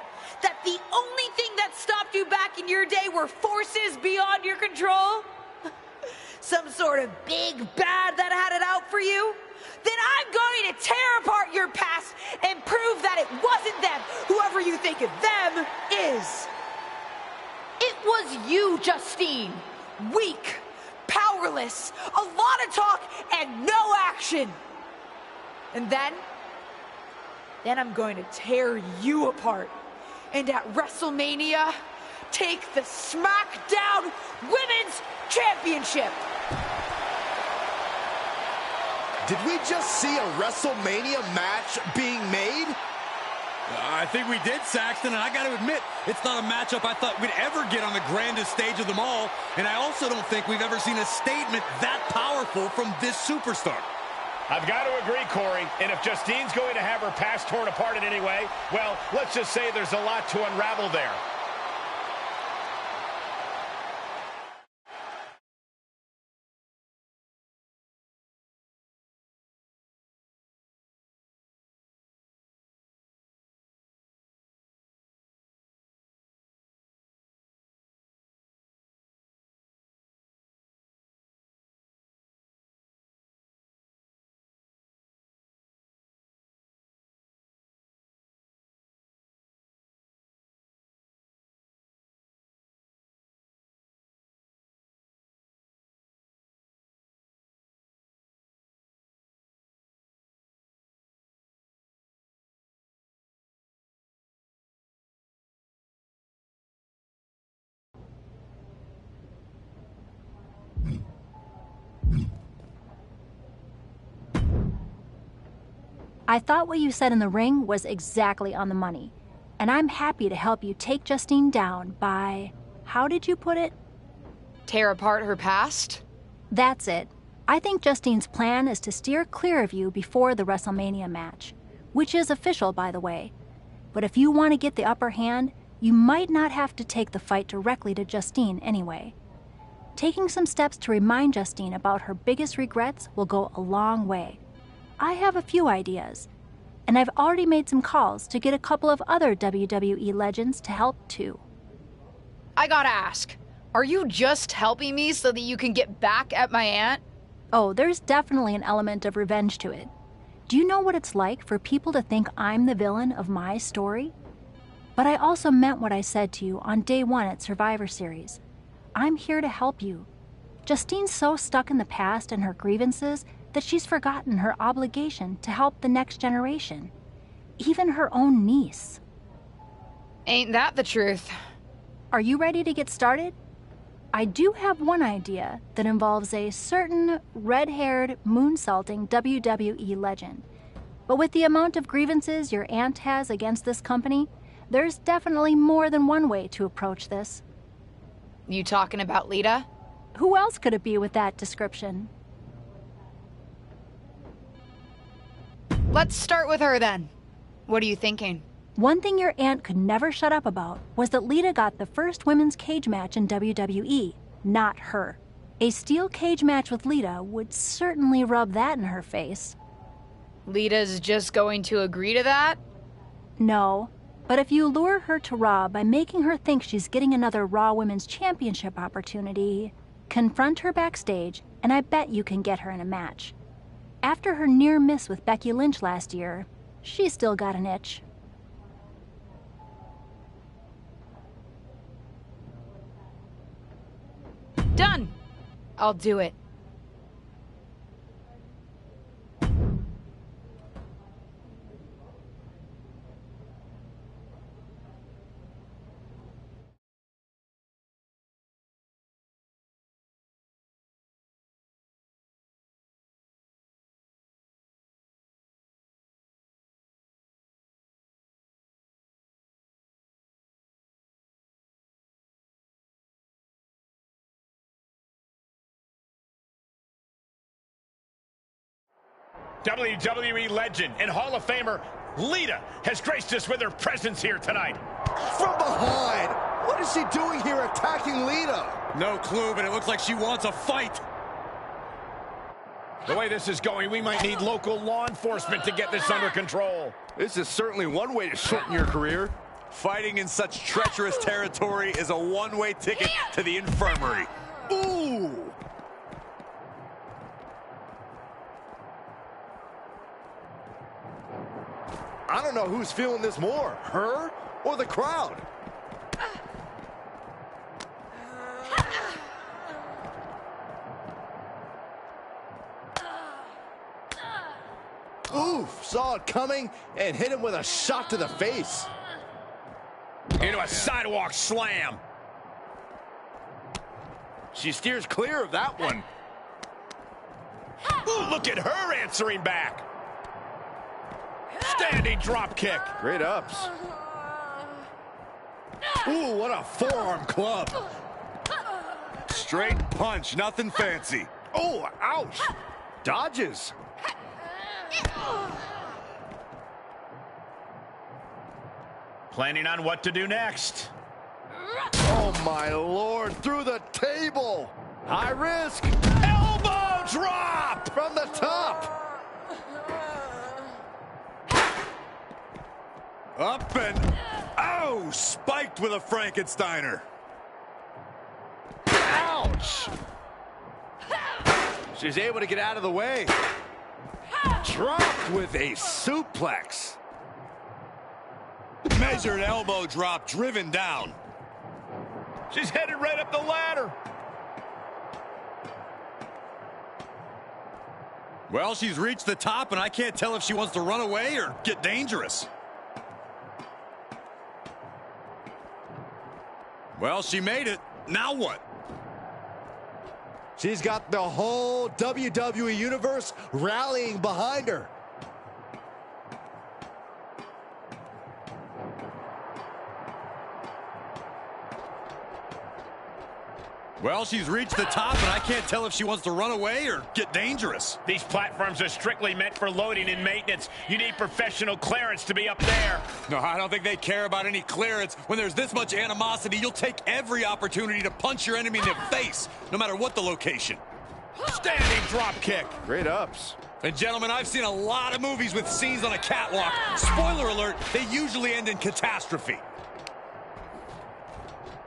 that the only thing that stopped you back in your day were forces beyond your control? Some sort of big bad that had it out for you? Then I'm going to tear apart your past and prove that it wasn't them, whoever you think of them is. It was you, Justine. Weak, powerless, a lot of talk and no action. And then I'm going to tear you apart. And at WrestleMania, take the SmackDown Women's Championship. Did we just see a WrestleMania match being made? I think we did, Saxton, and I got to admit, it's not a matchup I thought we'd ever get on the grandest stage of them all, and I also don't think we've ever seen a statement that powerful from this superstar. I've got to agree, Corey, and if Justine's going to have her past torn apart in any way, well, let's just say there's a lot to unravel there. I thought what you said in the ring was exactly on the money, and I'm happy to help you take Justine down by, how did you put it? Tear apart her past? That's it. I think Justine's plan is to steer clear of you before the WrestleMania match, which is official, by the way. But if you want to get the upper hand, you might not have to take the fight directly to Justine anyway. Taking some steps to remind Justine about her biggest regrets will go a long way. I have a few ideas, and I've already made some calls to get a couple of other WWE legends to help too. I gotta ask, are you just helping me so that you can get back at my aunt? Oh, there's definitely an element of revenge to it. Do you know what it's like for people to think I'm the villain of my story? But I also meant what I said to you on day 1 at Survivor Series. I'm here to help you. Justine's so stuck in the past and her grievances that she's forgotten her obligation to help the next generation. Even her own niece. Ain't that the truth? Are you ready to get started? I do have one idea that involves a certain red-haired, moonsaulting WWE legend. But with the amount of grievances your aunt has against this company, there's definitely more than one way to approach this. You talking about Lita? Who else could it be with that description? Let's start with her then. What are you thinking? One thing your aunt could never shut up about was that Lita got the first women's cage match in WWE, not her. A steel cage match with Lita would certainly rub that in her face. Lita's just going to agree to that? No, but if you lure her to Raw by making her think she's getting another Raw Women's Championship opportunity, confront her backstage, and I bet you can get her in a match. After her near miss with Becky Lynch last year, she's still got an itch. Done! I'll do it. WWE legend and Hall of Famer Lita has graced us with her presence here tonight. From behind! What is she doing here attacking Lita? No clue, but it looks like she wants a fight. The way this is going, we might need local law enforcement to get this under control. This is certainly one way to shorten your career. Fighting in such treacherous territory is a one-way ticket to the infirmary. Ooh! I don't know who's feeling this more, her or the crowd. Oof, saw it coming and hit him with a shot to the face. Into a sidewalk slam. She steers clear of that one. Ooh, look at her answering back. Standing drop kick. Great ups. Ooh, what a forearm club. Straight punch, nothing fancy. Oh, ouch. Dodges. Planning on what to do next. Oh, my Lord. Through the table. High risk. Elbow drop. From the top. Up and, oh, spiked with a Frankensteiner. Ouch. She's able to get out of the way. Dropped with a suplex. Measured elbow drop, driven down. She's headed right up the ladder. Well, she's reached the top, and I can't tell if she wants to run away or get dangerous. Well, she made it. Now what? She's got the whole WWE Universe rallying behind her. Well, she's reached the top, and I can't tell if she wants to run away or get dangerous. These platforms are strictly meant for loading and maintenance. You need professional clearance to be up there. No, I don't think they care about any clearance. When there's this much animosity, you'll take every opportunity to punch your enemy in the face, no matter what the location. Standing drop kick. Great ups. And gentlemen, I've seen a lot of movies with scenes on a catwalk. Spoiler alert, they usually end in catastrophe.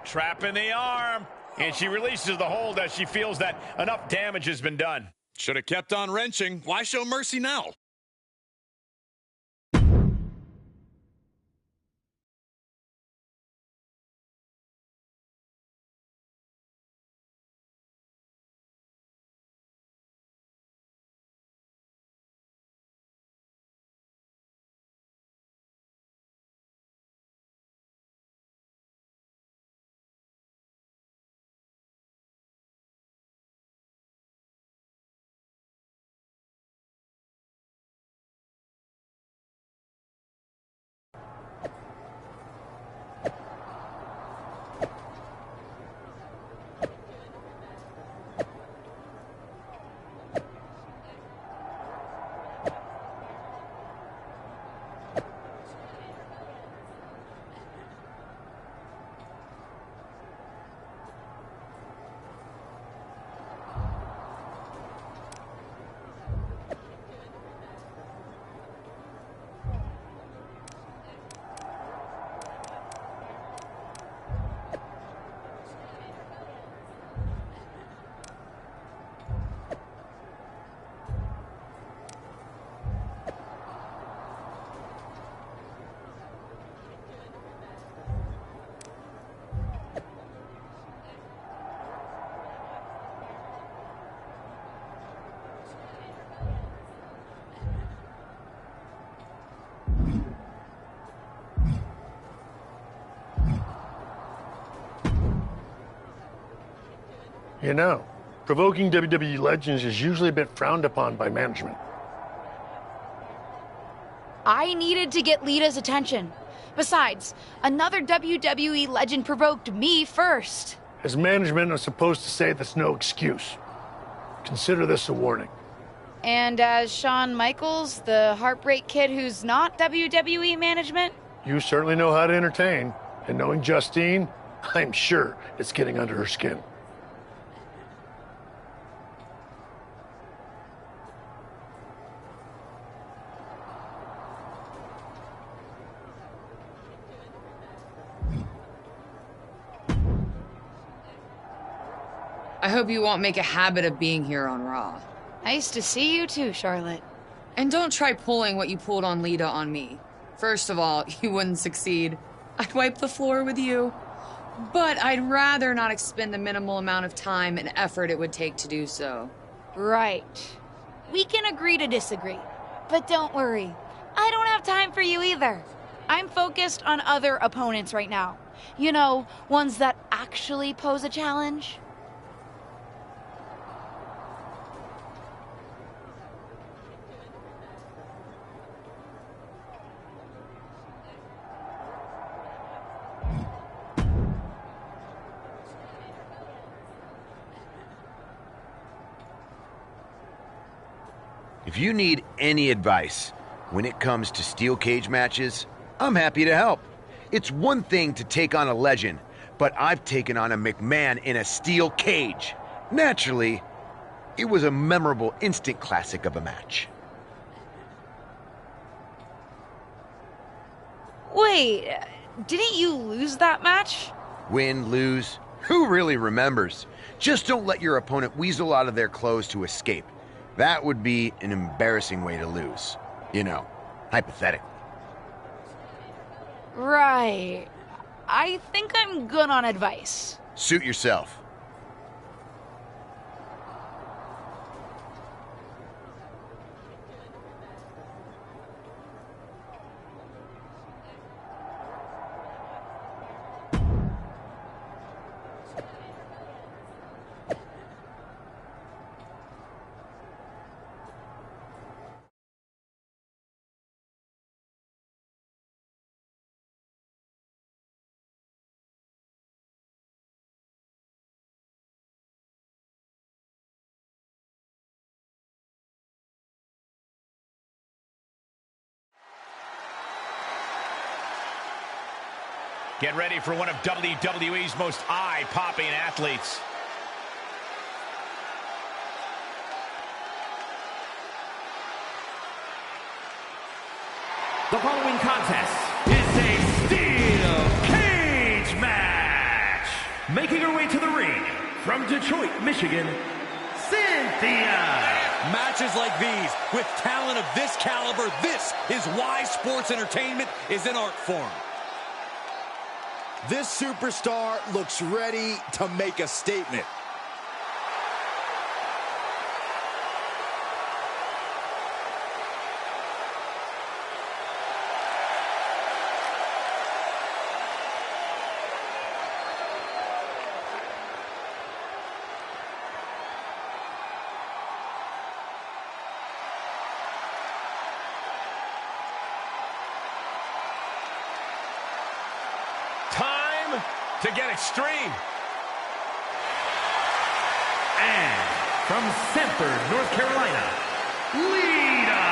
Trap in the arm. And she releases the hold as she feels that enough damage has been done. Should have kept on wrenching. Why show mercy now? You know, provoking WWE legends is usually a bit frowned upon by management. I needed to get Lita's attention. Besides, another WWE legend provoked me first. As management, I'm supposed to say that's no excuse. Consider this a warning. And as Shawn Michaels, the Heartbreak Kid who's not WWE management? You certainly know how to entertain. And knowing Justine, I'm sure it's getting under her skin. I hope you won't make a habit of being here on Raw. Nice to see you too, Charlotte. And don't try pulling what you pulled on Lita on me. First of all, you wouldn't succeed. I'd wipe the floor with you. But I'd rather not expend the minimal amount of time and effort it would take to do so. Right. We can agree to disagree. But don't worry, I don't have time for you either. I'm focused on other opponents right now. You know, ones that actually pose a challenge. If you need any advice when it comes to steel cage matches, I'm happy to help. It's one thing to take on a legend, but I've taken on a McMahon in a steel cage. Naturally, it was a memorable instant classic of a match. Wait, didn't you lose that match? Win, lose, who really remembers? Just don't let your opponent weasel out of their clothes to escape. That would be an embarrassing way to lose. You know, hypothetically. Right. I think I'm good on advice. Suit yourself. Get ready for one of WWE's most eye-popping athletes. The following contest is a steel cage match. Making her way to the ring from Detroit, Michigan, Cynthia. Matches like these, with talent of this caliber, this is why sports entertainment is an art form. This superstar looks ready to make a statement. Time to get extreme. And from Sanford, North Carolina, Lita.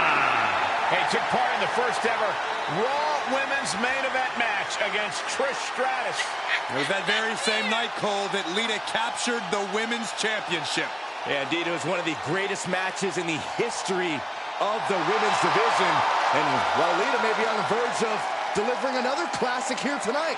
Hey, took part in the first ever Raw Women's Main Event match against Trish Stratus. It was that very same night, Cole, that Lita captured the Women's Championship. Yeah, indeed, it was one of the greatest matches in the history of the women's division. And while Lita may be on the verge of delivering another classic here tonight.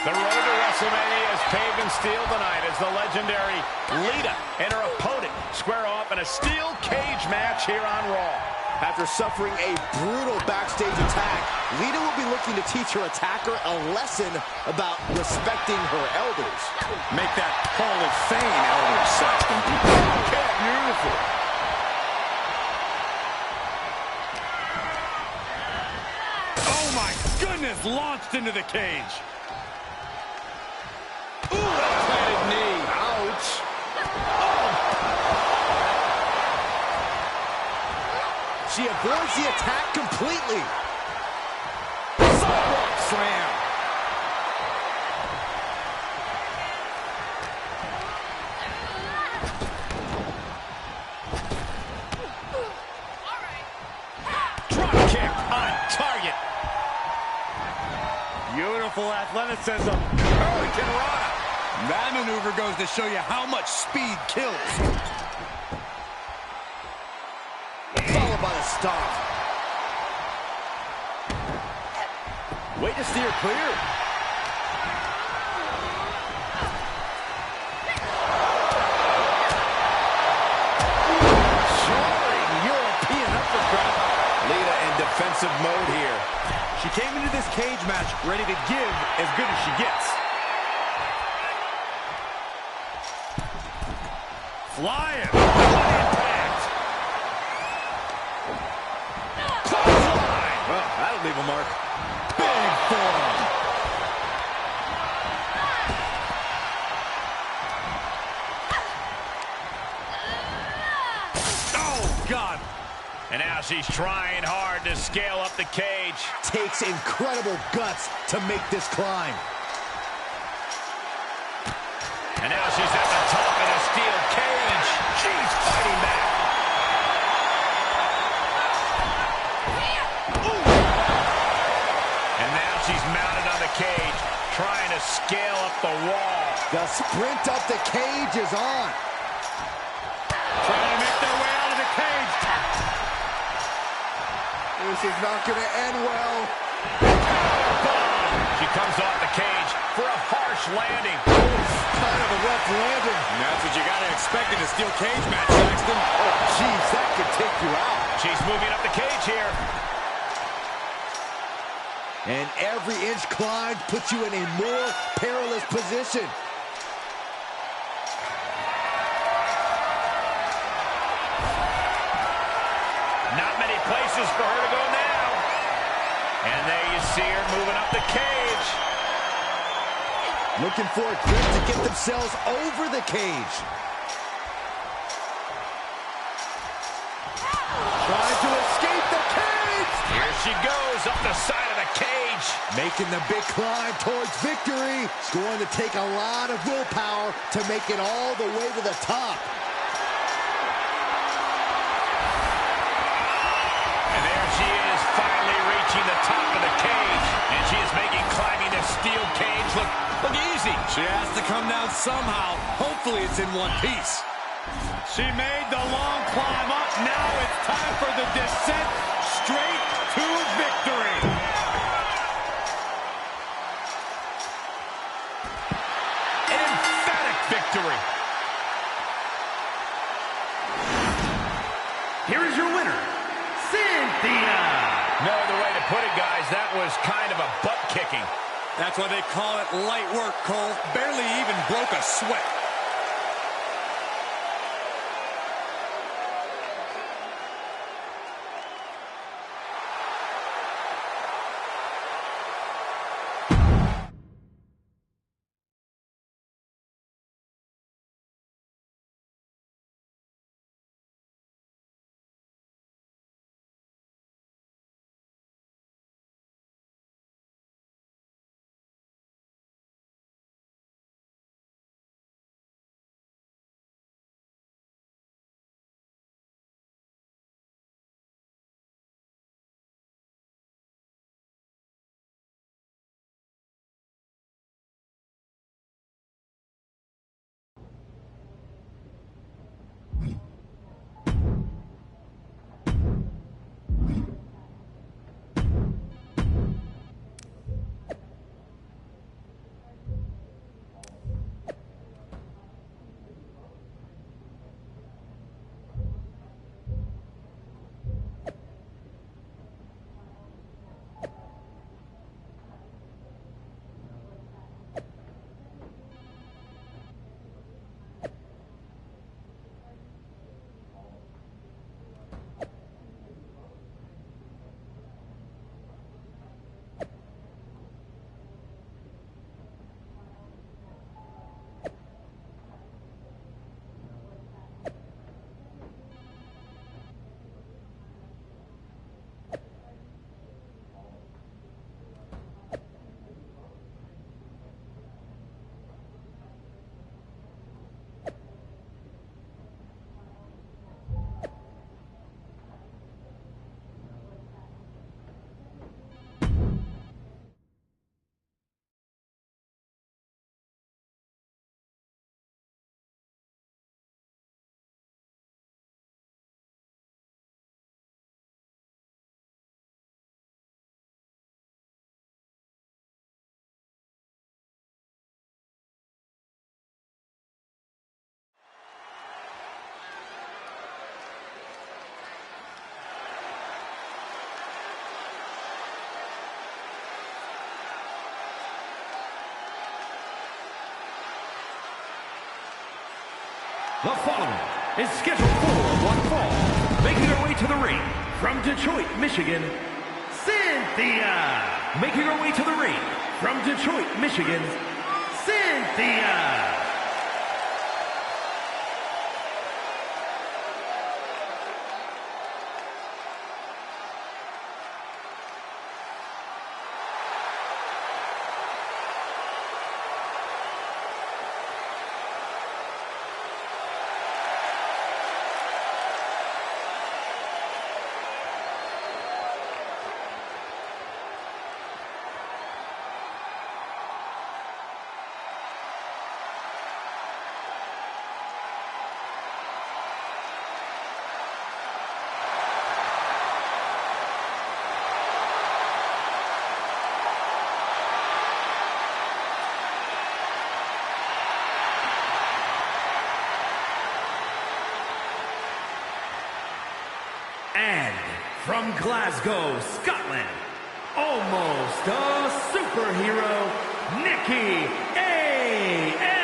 The road to WrestleMania is paved in steel tonight as the legendary Lita and her opponent square off in a steel cage match here on Raw. After suffering a brutal backstage attack, Lita will be looking to teach her attacker a lesson about respecting her elders. Make that Hall of Fame, Elder Saxton. Okay, beautiful. Oh my goodness, launched into the cage. Ooh, that planted knee. Ouch. Oh. She avoids the attack completely. Sidewalk slam. Drop kick on target. Beautiful athleticism. Hurricane Rana. That maneuver goes to show you how much speed kills. Followed by the stomp. Way to steer clear. Soaring European uppercut. Lita in defensive mode here. She came into this cage match ready to give as good as she gets. Flying. What impact. Clothesline. Well, that'll leave a mark. Big forearm. Oh, God. And now she's trying hard to scale up the cage. Takes incredible guts to make this climb. And now she's at the top of the steel cage. She's fighting back. Ooh. And now she's mounted on the cage, trying to scale up the wall. The sprint up the cage is on. Trying to make their way out of the cage. This is not going to end well. She comes off the cage for a harsh landing. Kind of a rough landing. And that's what you got to expect in a steel cage match, Saxton. Oh, jeez, that could take you out. She's moving up the cage here. And every inch climbed puts you in a more perilous position. Not many places for her to go now. And there you see her moving up the cage. Looking for a grip to get themselves over the cage. Trying to escape the cage. Here she goes up the side of the the cage. Making the big climb towards victory. It's going to take a lot of willpower to make it all the way to the top. And there she is, finally reaching the top of the cage. And she is making climbing the steel cage look easy. She has to come down somehow. Hopefully it's in one piece. She made the long climb up. Now it's time for the descent straight to victory. An emphatic victory. Here is your winner, Cynthia. No other way to put it, guys. That was kind of a butt kicking. That's why they call it light work, Cole. Barely even broke a sweat. The following is scheduled for one fall. Making her way to the ring from Detroit, Michigan, Cynthia. Making her way to the ring from Detroit, Michigan, Cynthia. And from Glasgow, Scotland, almost a superhero, Nikki A.S.H.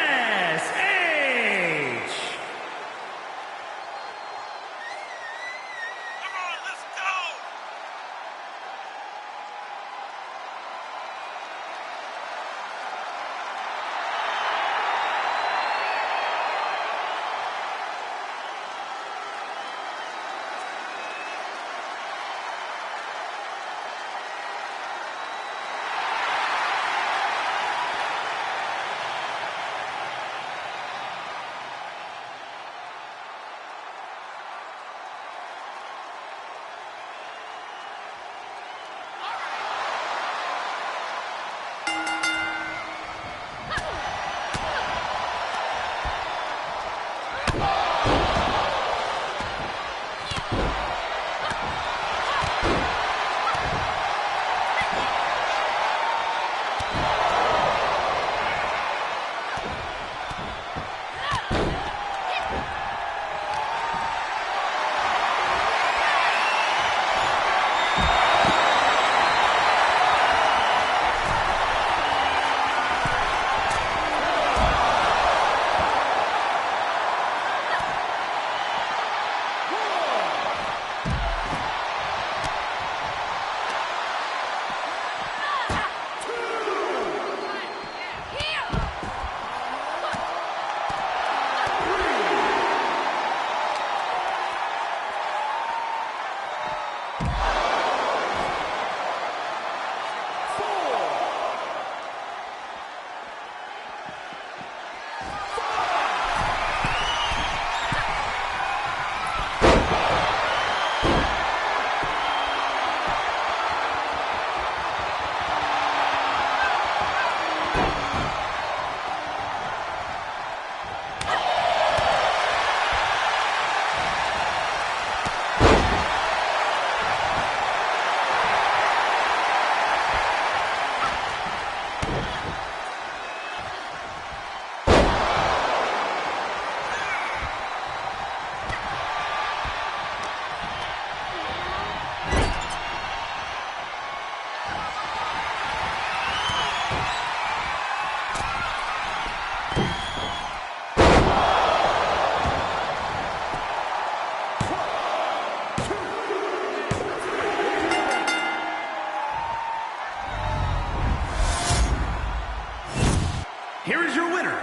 here is your winner,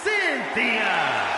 Cynthia.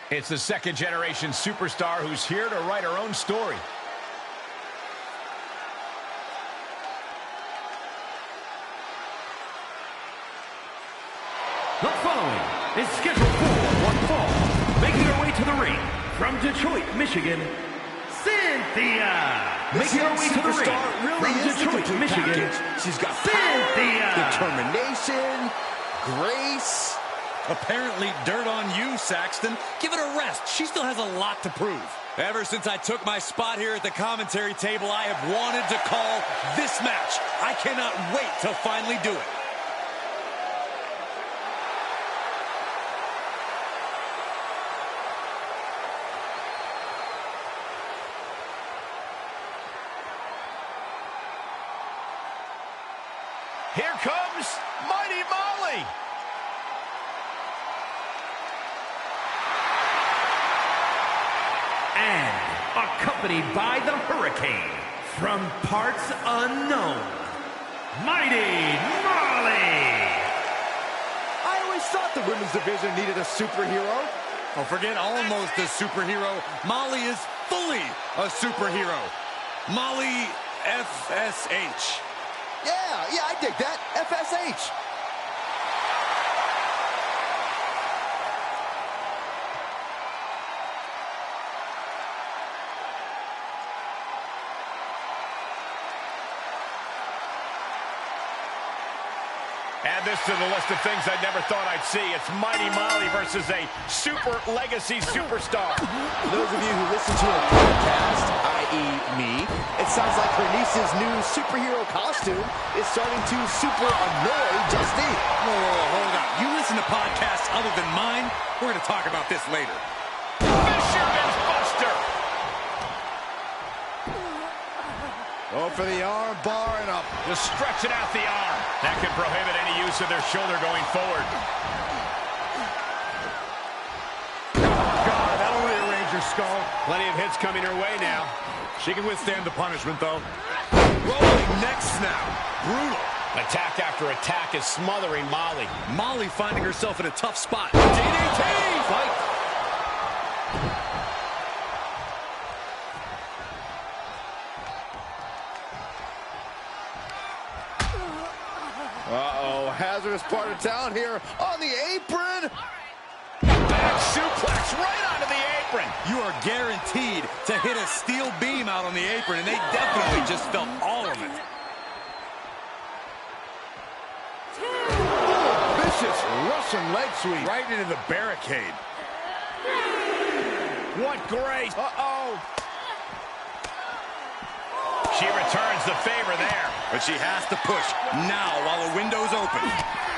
It's the second-generation superstar who's here to write her own story. The following is scheduled for one fall. Making her way to the ring from Detroit, Michigan, Cynthia. Making her way to the ring really from Detroit, Michigan. She's got Cynthia. power, determination, grace. Apparently dirt on you, Saxton. Give it a rest. She still has a lot to prove. Ever since I took my spot here at the commentary table, I have wanted to call this match. I cannot wait to finally do it. Here comes Mighty Molly. And accompanied by the Hurricane from parts unknown, Mighty Molly. I always thought the women's division needed a superhero. Oh, forget almost a superhero. Molly is fully a superhero. Molly FSH. Yeah, I dig that. FSH. Add this to the list of things I never thought I'd see. It's Mighty Molly versus a super legacy superstar. For those of you who listen to a podcast, i.e. me, it sounds like her niece's new superhero costume is starting to super annoy Justine. Whoa, hold on. You listen to podcasts other than mine? We're going to talk about this later. Fisherman's Buster. Oh, for the arm bar and up. Just stretching out the arm. That could prohibit any use of their shoulder going forward. God, that'll rearrange her skull. Plenty of hits coming her way now. She can withstand the punishment, though. Rolling neck snap. Brutal. Attack after attack is smothering Molly. Molly finding herself in a tough spot. DDT! Fight. Uh-oh, hazardous part of town here on the apron. Back suplex right onto the apron. You are guaranteed to hit a steel beam out on the apron, and they definitely just felt all of it. Vicious Russian leg sweep. Right into the barricade. What grace. Uh-oh. She returns the favor there. But she has to push now while the window's open.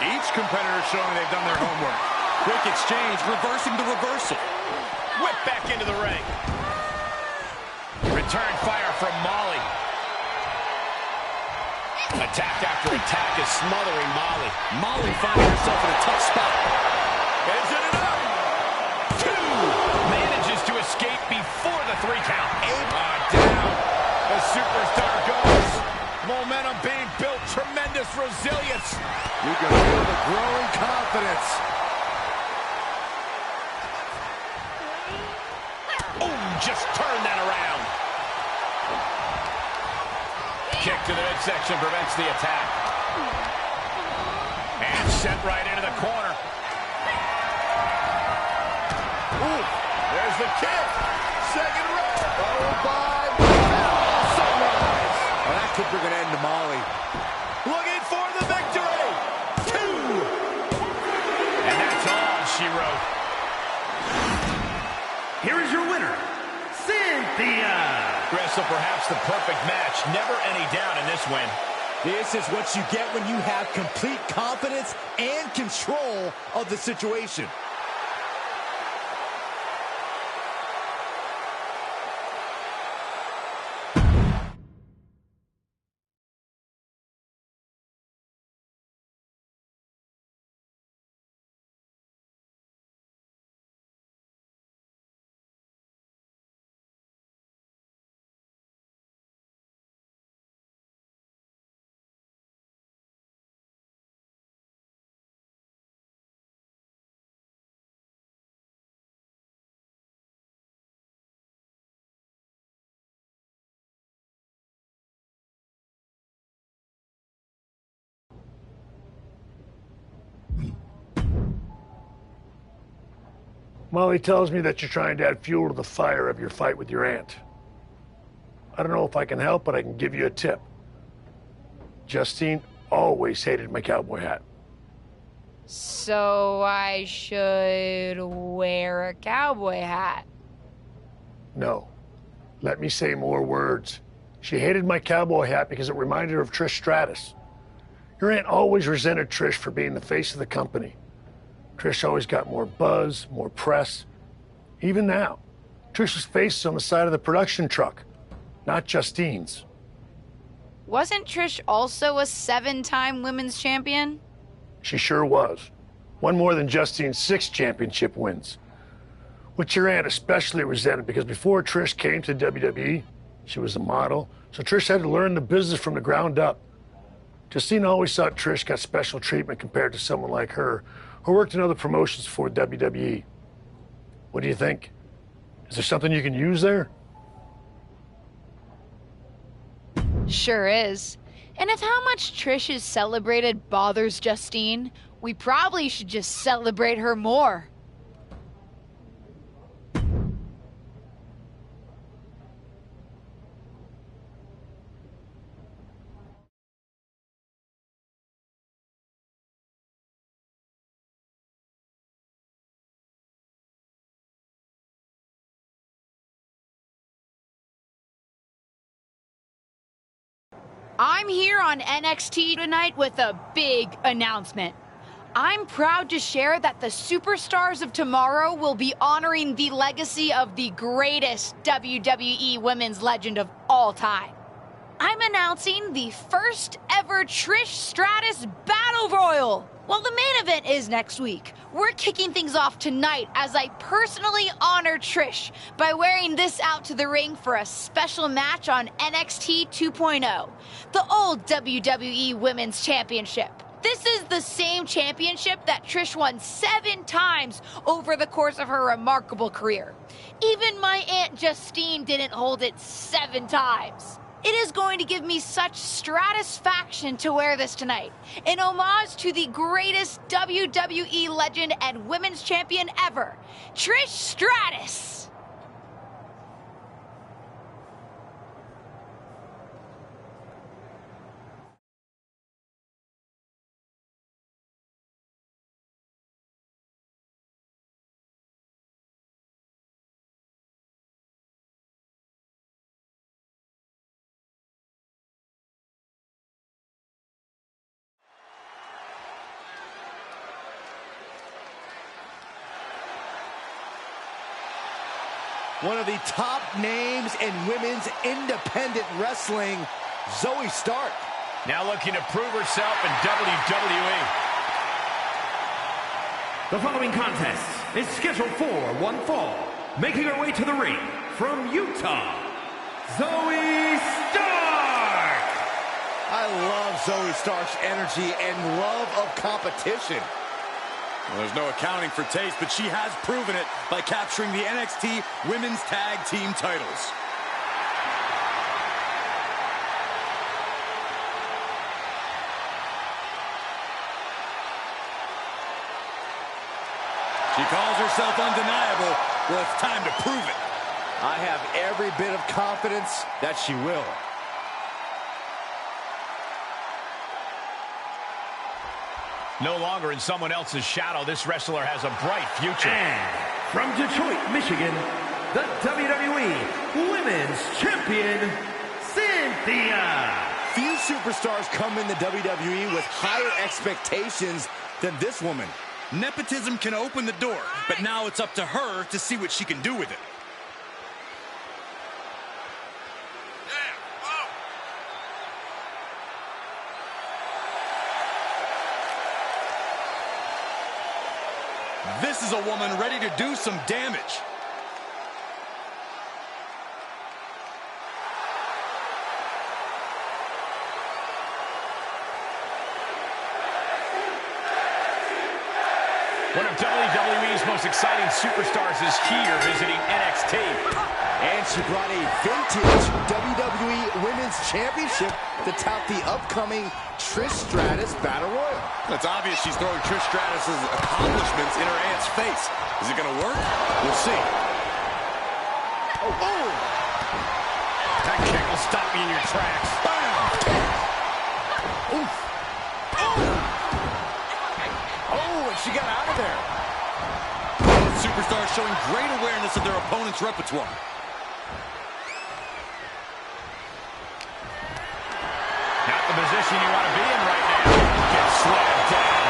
Each competitor showing they've done their homework. Quick exchange, reversing the reversal. Whip back into the ring. Return fire from Molly. Attack after attack is smothering Molly. Molly finding herself in a tough spot. Is it enough? 2. Manages to escape before the 3 count. Down. The superstar goes. Momentum being built. Tremendous resilience. You can feel the growing confidence. just turn that around. Kick to the midsection prevents the attack. And sent right into the corner. Ooh, there's the kick. Second row. Followed by sunrise. Well, that could bring an end to Molly. Looking for the victory. 2. And that's all she wrote. Here is your winner, Cynthia. Wrestle perhaps the perfect match. Never any doubt in this win. This is what you get when you have complete confidence and control of the situation. Molly tells me that you're trying to add fuel to the fire of your fight with your aunt. I don't know if I can help, but I can give you a tip. Justine always hated my cowboy hat. So I should wear a cowboy hat. No. Let me say more words. She hated my cowboy hat because it reminded her of Trish Stratus. Your aunt always resented Trish for being the face of the company. Trish always got more buzz, more press. Even now, Trish's face is on the side of the production truck, not Justine's. Wasn't Trish also a 7-time women's champion? She sure was. One more than Justine's 6 championship wins. Which your aunt especially resented because before Trish came to WWE, she was a model, so Trish had to learn the business from the ground up. Justine always thought Trish got special treatment compared to someone like her, who worked in other promotions for WWE. What do you think? Is there something you can use there? Sure is. And if how much Trish is celebrated bothers Justine, we probably should just celebrate her more. I'm here on NXT tonight with a big announcement. I'm proud to share that the superstars of tomorrow will be honoring the legacy of the greatest WWE women's legend of all time. I'm announcing the first ever Trish Stratus Battle Royal. Well, the main event is next week. We're kicking things off tonight as I personally honor Trish by wearing this out to the ring for a special match on NXT 2.0, the old WWE Women's Championship. This is the same championship that Trish won 7 times over the course of her remarkable career. Even my Aunt Justine didn't hold it 7 times. It is going to give me such stratisfaction to wear this tonight, in homage to the greatest WWE legend and women's champion ever, Trish Stratus. One of the top names in women's independent wrestling, Zoe Stark. Now looking to prove herself in WWE. The following contest is scheduled for one fall. Making her way to the ring from Utah, Zoe Stark! I love Zoe Stark's energy and love of competition. Well, there's no accounting for taste, but she has proven it by capturing the NXT Women's Tag Team titles. She calls herself undeniable. Well, it's time to prove it. I have every bit of confidence that she will. No longer in someone else's shadow, this wrestler has a bright future. And from Detroit, Michigan, the WWE Women's Champion, Cynthia. Few superstars come in the WWE with higher expectations than this woman. Nepotism can open the door, but now it's up to her to see what she can do with it. This is a woman ready to do some damage. One of WWE's most exciting superstars is here visiting NXT. And she brought a vintage WWE Women's Championship to tout the upcoming Trish Stratus Battle Royal. It's obvious she's throwing Trish Stratus's accomplishments in her aunt's face. Is it going to work? We'll see. Oh! That kick will stop me in your tracks. Bam! Oof. Oh, and she got out of there. Both superstars showing great awareness of their opponent's repertoire. Not the position you want to be in right now. Gets slammed down.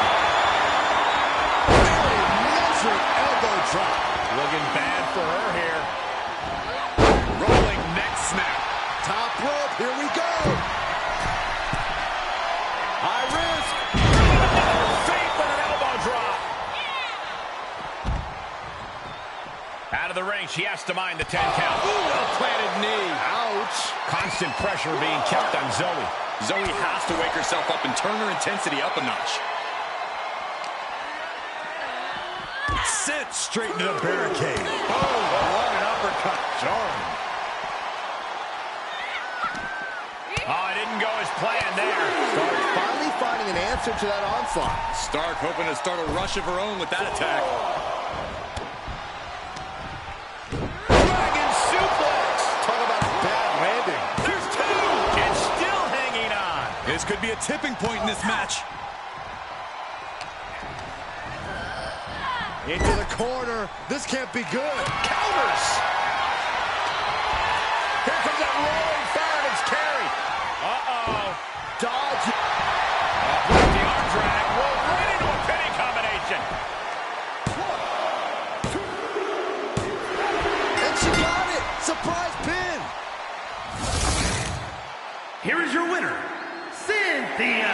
Very measured elbow drop. Looking bad for her here. Rolling neck snap. Top rope, here we go. High risk. Feet with an elbow drop. Out of the ring, she has to mind the 10 count. Ooh, well-planted knee. Ouch. Constant pressure being kept on Zoe. Zoe has to wake herself up and turn her intensity up a notch. Sent straight into the barricade. Oh, what an uppercut. Jarring. Oh, it didn't go as planned there. Stark finally finding an answer to that onslaught. Stark hoping to start a rush of her own with that attack. Dragon suplex. Talk about a bad landing. There's two. And still hanging on. This could be a tipping point in this match. Into the corner. This can't be good. Counters. Here comes that rolling Faraday carry. Uh-oh. Dodge. The arm drag. Rolled right into a pinning combination. And she got it. Surprise pin. Here is your winner, Cynthia.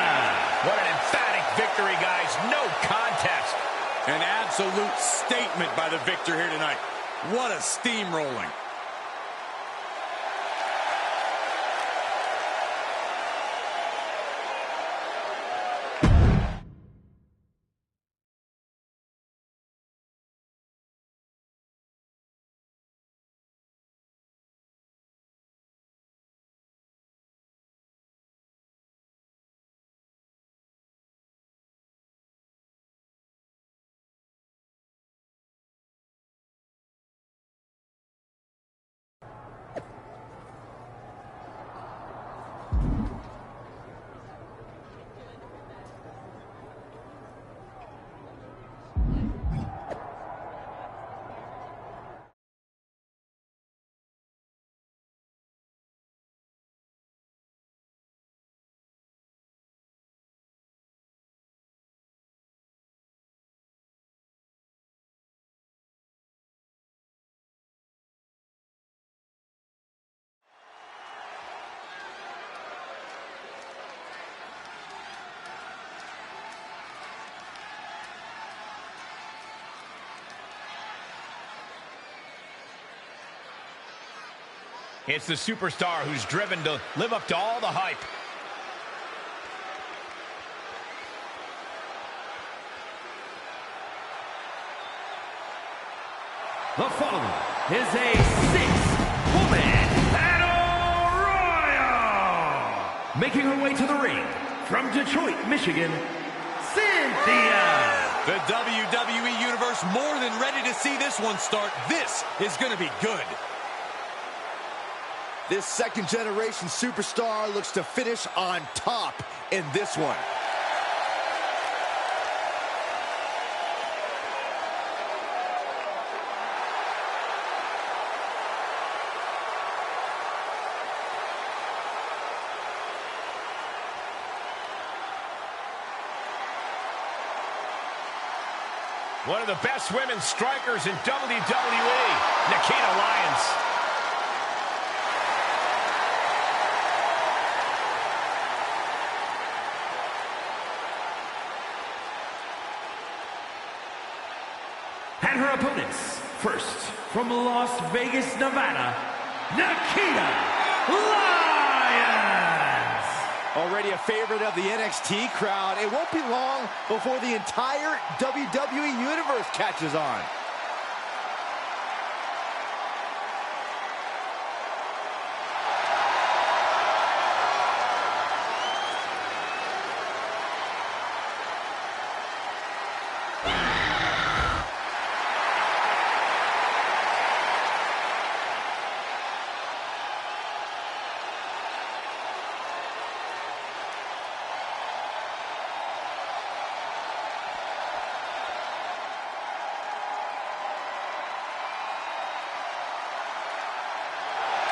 What an emphatic victory, guys. No contest. An absolute statement by the victor here tonight. What a steamrolling. It's the superstar who's driven to live up to all the hype. The following is a six-woman battle royal. Making her way to the ring from Detroit, Michigan, Cynthia. The WWE Universe more than ready to see this one start. This is going to be good. This second-generation superstar looks to finish on top in this one. One of the best women's strikers in WWE, Nikita Lyons. And her opponents, first, from Las Vegas, Nevada, Nikita Lyons! Already a favorite of the NXT crowd, it won't be long before the entire WWE Universe catches on.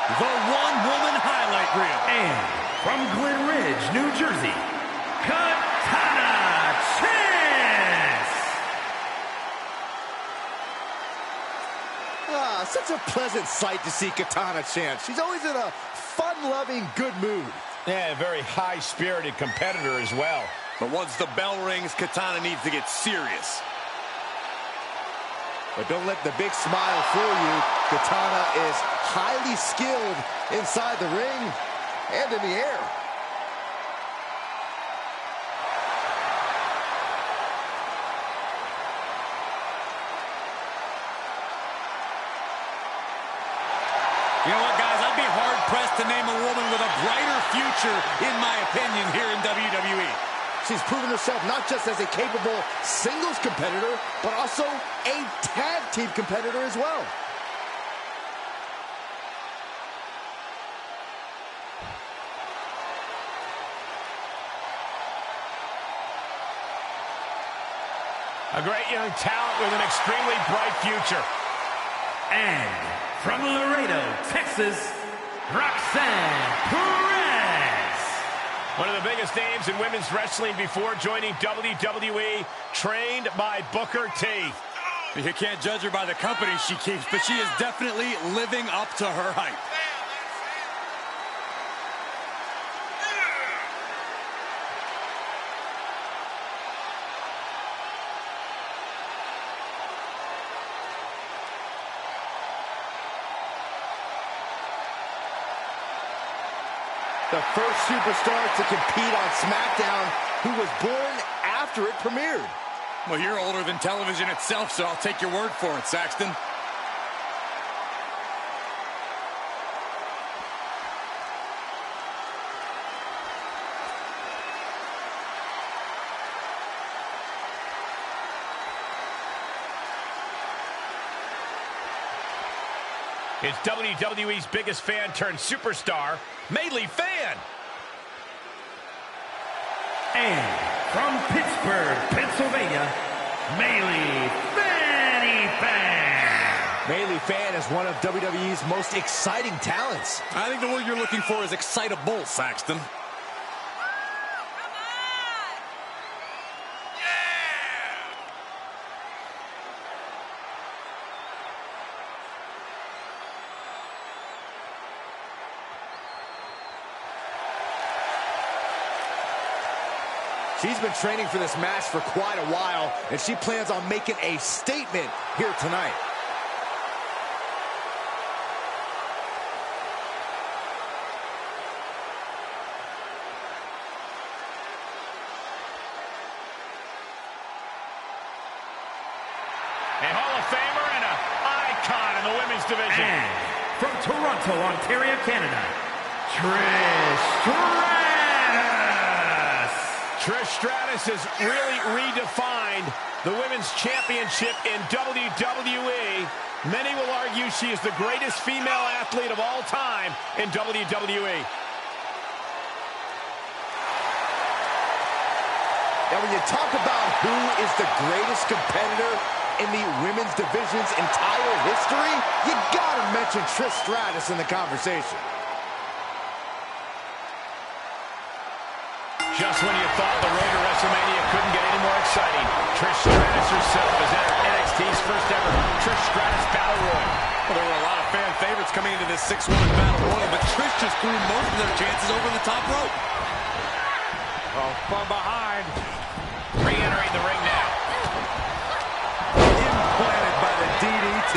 The one-woman highlight reel. And from Glen Ridge, New Jersey, Katana Chance. Such a pleasant sight to see Katana Chance. She's always in a fun-loving, good mood. Yeah, a very high-spirited competitor as well. But once the bell rings, Katana needs to get serious. But don't let the big smile fool you. Katana is highly skilled inside the ring and in the air. You know what, guys? I'd be hard-pressed to name a woman with a brighter future, in my opinion, here in WWE. She's proven herself not just as a capable singles competitor, but also a tag team competitor as well. A great young talent with an extremely bright future. And from Laredo, Texas, Roxanne Perez. One of the biggest names in women's wrestling before joining WWE, trained by Booker T. You can't judge her by the company she keeps, but she is definitely living up to her hype. The first superstar to compete on SmackDown who was born after it premiered. Well, you're older than television itself, so I'll take your word for it, Saxton. It's WWE's biggest fan turned superstar, Maylee Fan. And from Pittsburgh, Pennsylvania, Maylee Fanny Fan. Maylee Fan is one of WWE's most exciting talents. I think the word you're looking for is excitable, Saxton. She's been training for this match for quite a while, and she plans on making a statement here tonight. A Hall of Famer and an icon women's division. And from Toronto, Ontario, Canada, Trish Stratus. Trish Stratus has really redefined the women's championship in WWE. Many will argue she is the greatest female athlete of all time in WWE. Now, when you talk about who is the greatest competitor in the women's division's entire history, you gotta mention Trish Stratus in the conversation. Just when you thought the road to WrestleMania couldn't get any more exciting, Trish Stratus herself has entered NXT's first ever Trish Stratus Battle Royal. Well, there were a lot of fan favorites coming into this 6-woman Battle Royal, but Trish just threw most of their chances over the top rope. Oh, from behind. Re-entering the ring now. Implanted by the DDT.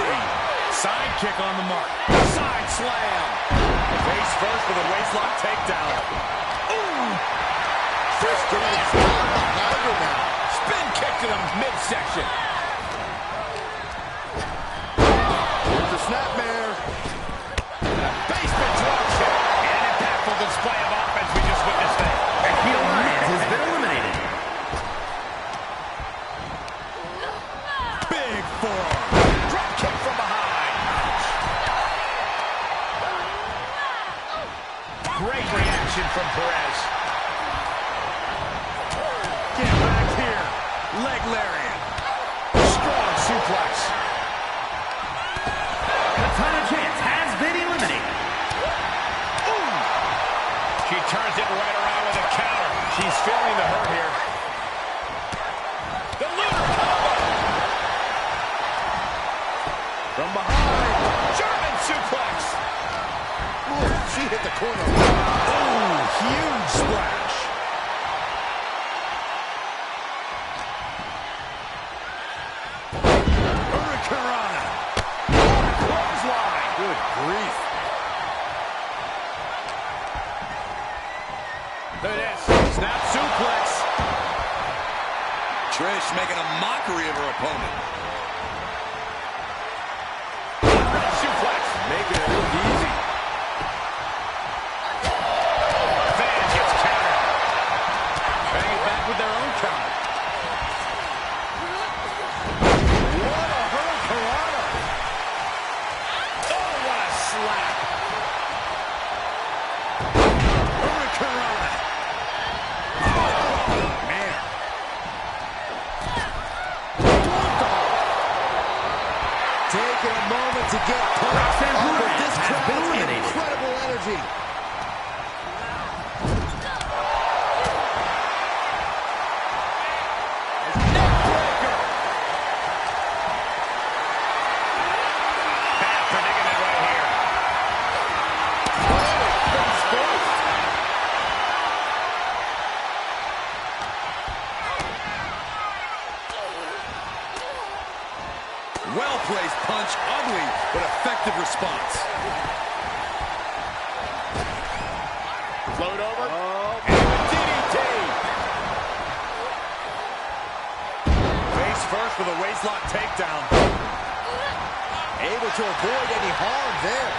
Side kick on the mark. Side slam. Face first with a waistlock takedown. Ooh. Trish getting behind her now. Spin kick to the midsection. Here's the snapmare. Basement drop kick. And an impactful display of offense we just witnessed there. Becky Lynch has been eliminated. Big forearm. Drop kick from behind. Great reaction from Perez. Get back here. Leg lariat. Strong suplex. Katana Chance has been eliminated. Ooh. She turns it right around with a counter. She's feeling the hurt here. The lunar combo. From behind. German suplex. Ooh, she hit the corner. Ooh, huge splash. Hurricanrana. Clothesline. Good grief. Look at this. Snap suplex. Trish making a mockery of her opponent. Red suplex. Making it look easy. Fan gets countered. Bring it back with their own counter. What a hurricanrana. Oh, what a slap. Hurricanrana. Man. Taking a moment to get pumped Roxanne off of Perez this has been crowd's eliminated. incredible energy. Bad predicament right here. Well-placed punch, ugly, but effective response. Float over. Oh. And the DDT. Face first with a waistlock takedown. Able to avoid any harm there.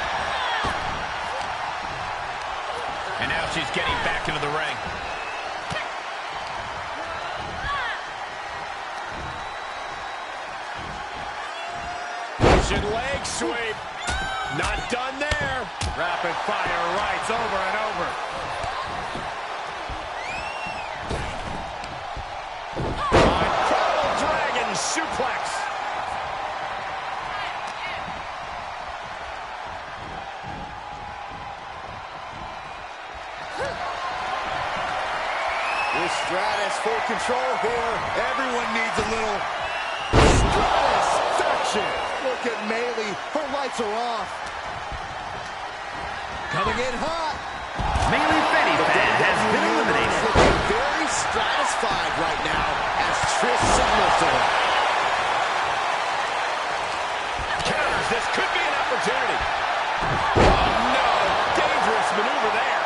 And now she's getting back into the ring. Leg sweep. Not done there. Rapid fire rights over and over. Incredible Dragon suplex. With Stratus full control here. Everyone needs a little Stratusfaction. Look at Maylee. Her lights are off. Coming in hot. Maylee Fetty has been eliminated. Looking very stratisfied right now as Trish signals to her. Counters. This could be an opportunity. Oh, no. Dangerous maneuver there.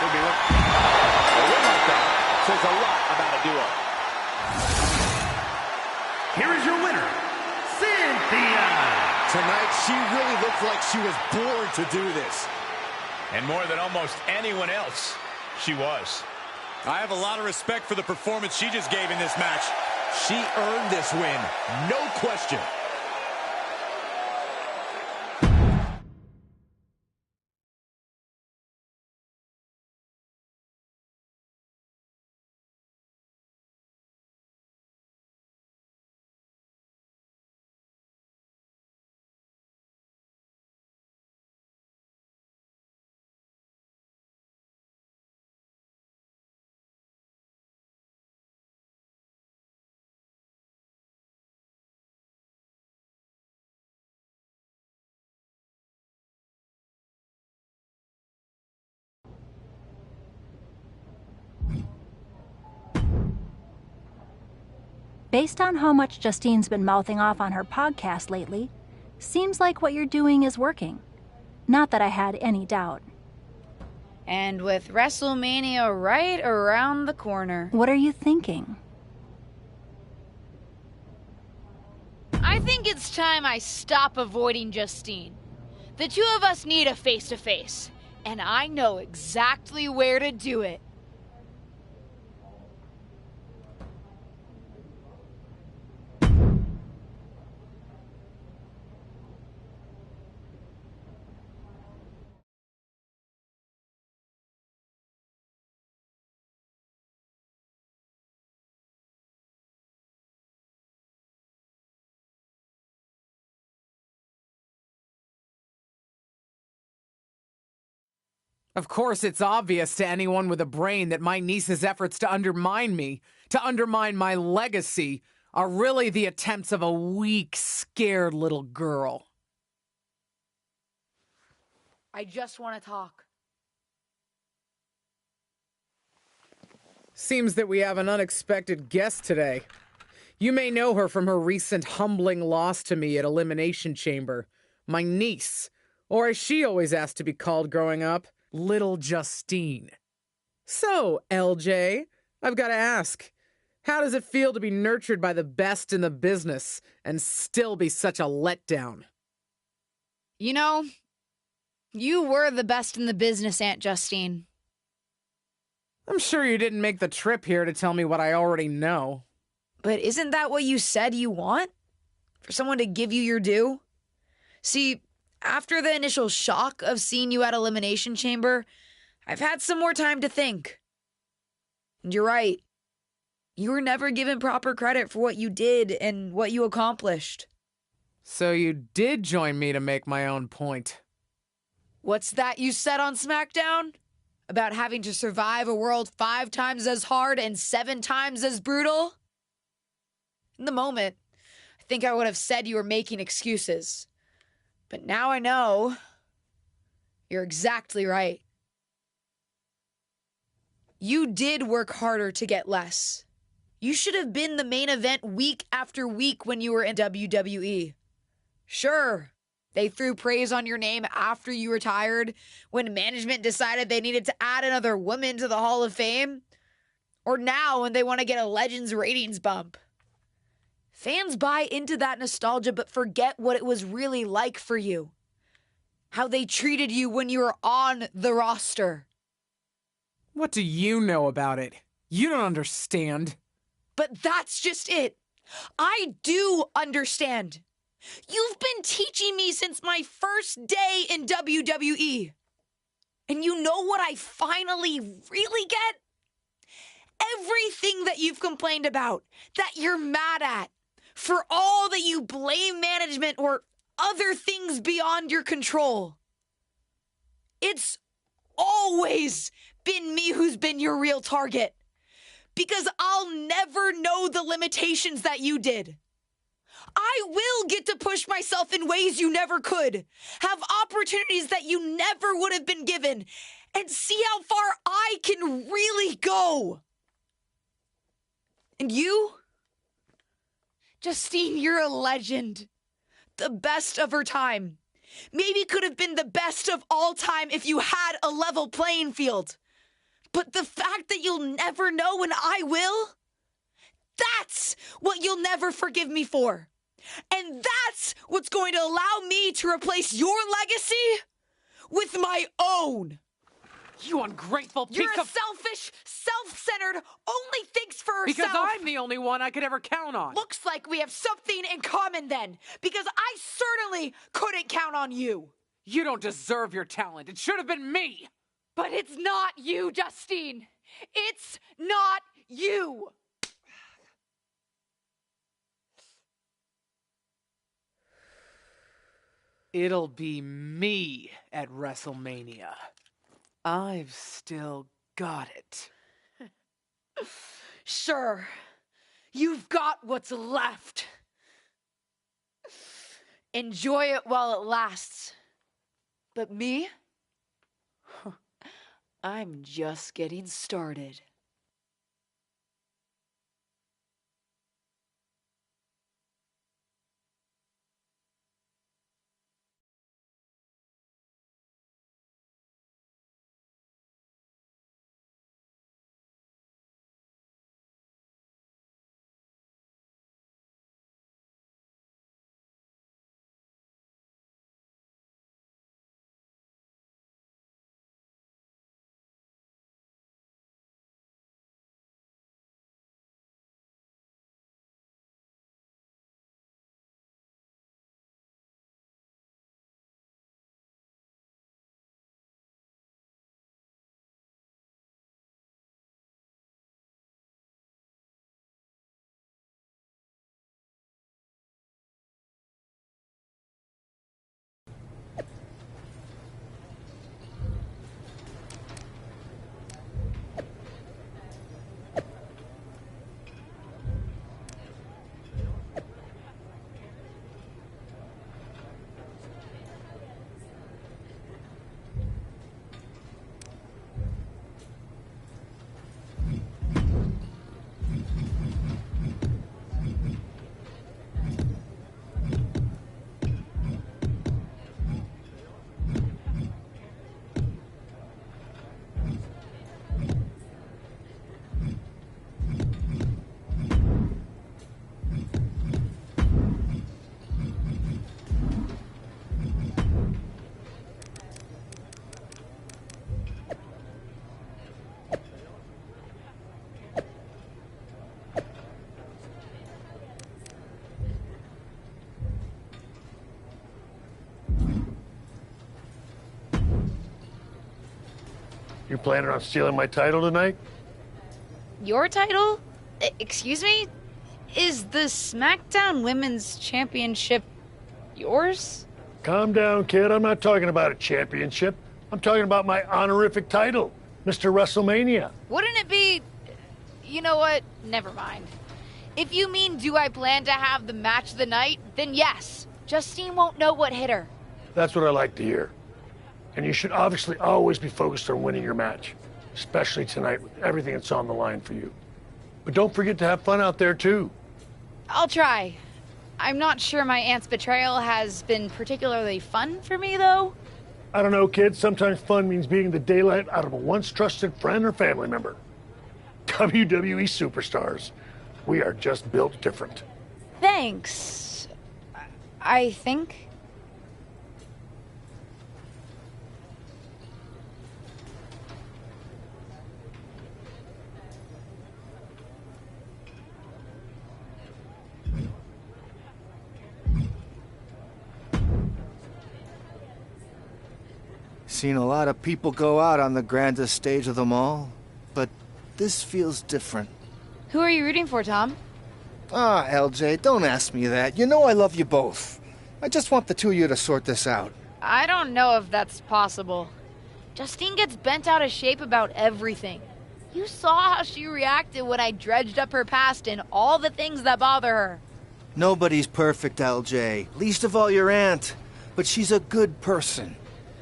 would be looking. A win like that says a lot about a duo. Here is your winner, Cynthia. Tonight, she really looked like she was born to do this. And more than almost anyone else, she was. I have a lot of respect for the performance she just gave in this match. She earned this win, no question. Based on how much Justine's been mouthing off on her podcast lately, seems like what you're doing is working. Not that I had any doubt. And with WrestleMania right around the corner. What are you thinking? I think it's time I stop avoiding Justine. The two of us need a face-to-face, and I know exactly where to do it. Of course, it's obvious to anyone with a brain that my niece's efforts to undermine me, to undermine my legacy, are really the attempts of a weak, scared little girl. I just want to talk. Seems that we have an unexpected guest today. You may know her from her recent humbling loss to me at Elimination Chamber. My niece, or as she always asked to be called growing up, Little Justine. So, LJ, I've got to ask, how does it feel to be nurtured by the best in the business and still be such a letdown? You know, you were the best in the business, Aunt Justine. I'm sure you didn't make the trip here to tell me what I already know. But isn't that what you said you want? For someone to give you your due? See, after the initial shock of seeing you at Elimination Chamber, I've had some more time to think. And you're right. You were never given proper credit for what you did and what you accomplished. So you did join me to make my own point. What's that you said on SmackDown? About having to survive a world 5 times as hard and 7 times as brutal? In the moment, I think I would have said you were making excuses. But now I know you're exactly right. You did work harder to get less. You should have been the main event week after week when you were in WWE. Sure, they threw praise on your name after you retired when management decided they needed to add another woman to the Hall of Fame. Or now when they want to get a Legends ratings bump. Fans buy into that nostalgia but forget what it was really like for you. How they treated you when you were on the roster. What do you know about it? You don't understand. But that's just it. I do understand. You've been teaching me since my first day in WWE. And you know what I finally really get? Everything that you've complained about, that you're mad at, for all that you blame management or other things beyond your control. It's always been me who's been your real target. Because I'll never know the limitations that you did. I will get to push myself in ways you never could, have opportunities that you never would have been given, and see how far I can really go. And you? Justine, you're a legend. The best of her time. Maybe could have been the best of all time if you had a level playing field. But the fact that you'll never know and I will, that's what you'll never forgive me for. And that's what's going to allow me to replace your legacy with my own. You ungrateful piece of... You're a selfish, self-centered, only thinks for herself. Because I'm the only one I could ever count on. Looks like we have something in common then, because I certainly couldn't count on you. You don't deserve your talent. It should have been me. But it's not you, Justine. It's not you. It'll be me at WrestleMania. I've still got it. Sure. You've got what's left. Enjoy it while it lasts. But me? I'm just getting started. You planning on stealing my title tonight? Your title? Excuse me? Is the SmackDown Women's Championship yours? Calm down, kid. I'm not talking about a championship. I'm talking about my honorific title, Mr. WrestleMania. Wouldn't it be... You know what? Never mind. If you mean do I plan to have the match of the night, then yes. Justine won't know what hit her. That's what I like to hear. And you should obviously always be focused on winning your match, especially tonight with everything that's on the line for you. But don't forget to have fun out there, too. I'll try. I'm not sure my aunt's betrayal has been particularly fun for me, though. I don't know, kid. Sometimes fun means beating the daylight out of a once trusted friend or family member. WWE superstars. We are just built different. Thanks. I think. Seen a lot of people go out on the grandest stage of them all, but this feels different. Who are you rooting for, Tom? Ah, LJ, don't ask me that. You know I love you both. I just want the two of you to sort this out. I don't know if that's possible. Justine gets bent out of shape about everything. You saw how she reacted when I dredged up her past and all the things that bother her. Nobody's perfect, LJ. Least of all your aunt. But she's a good person.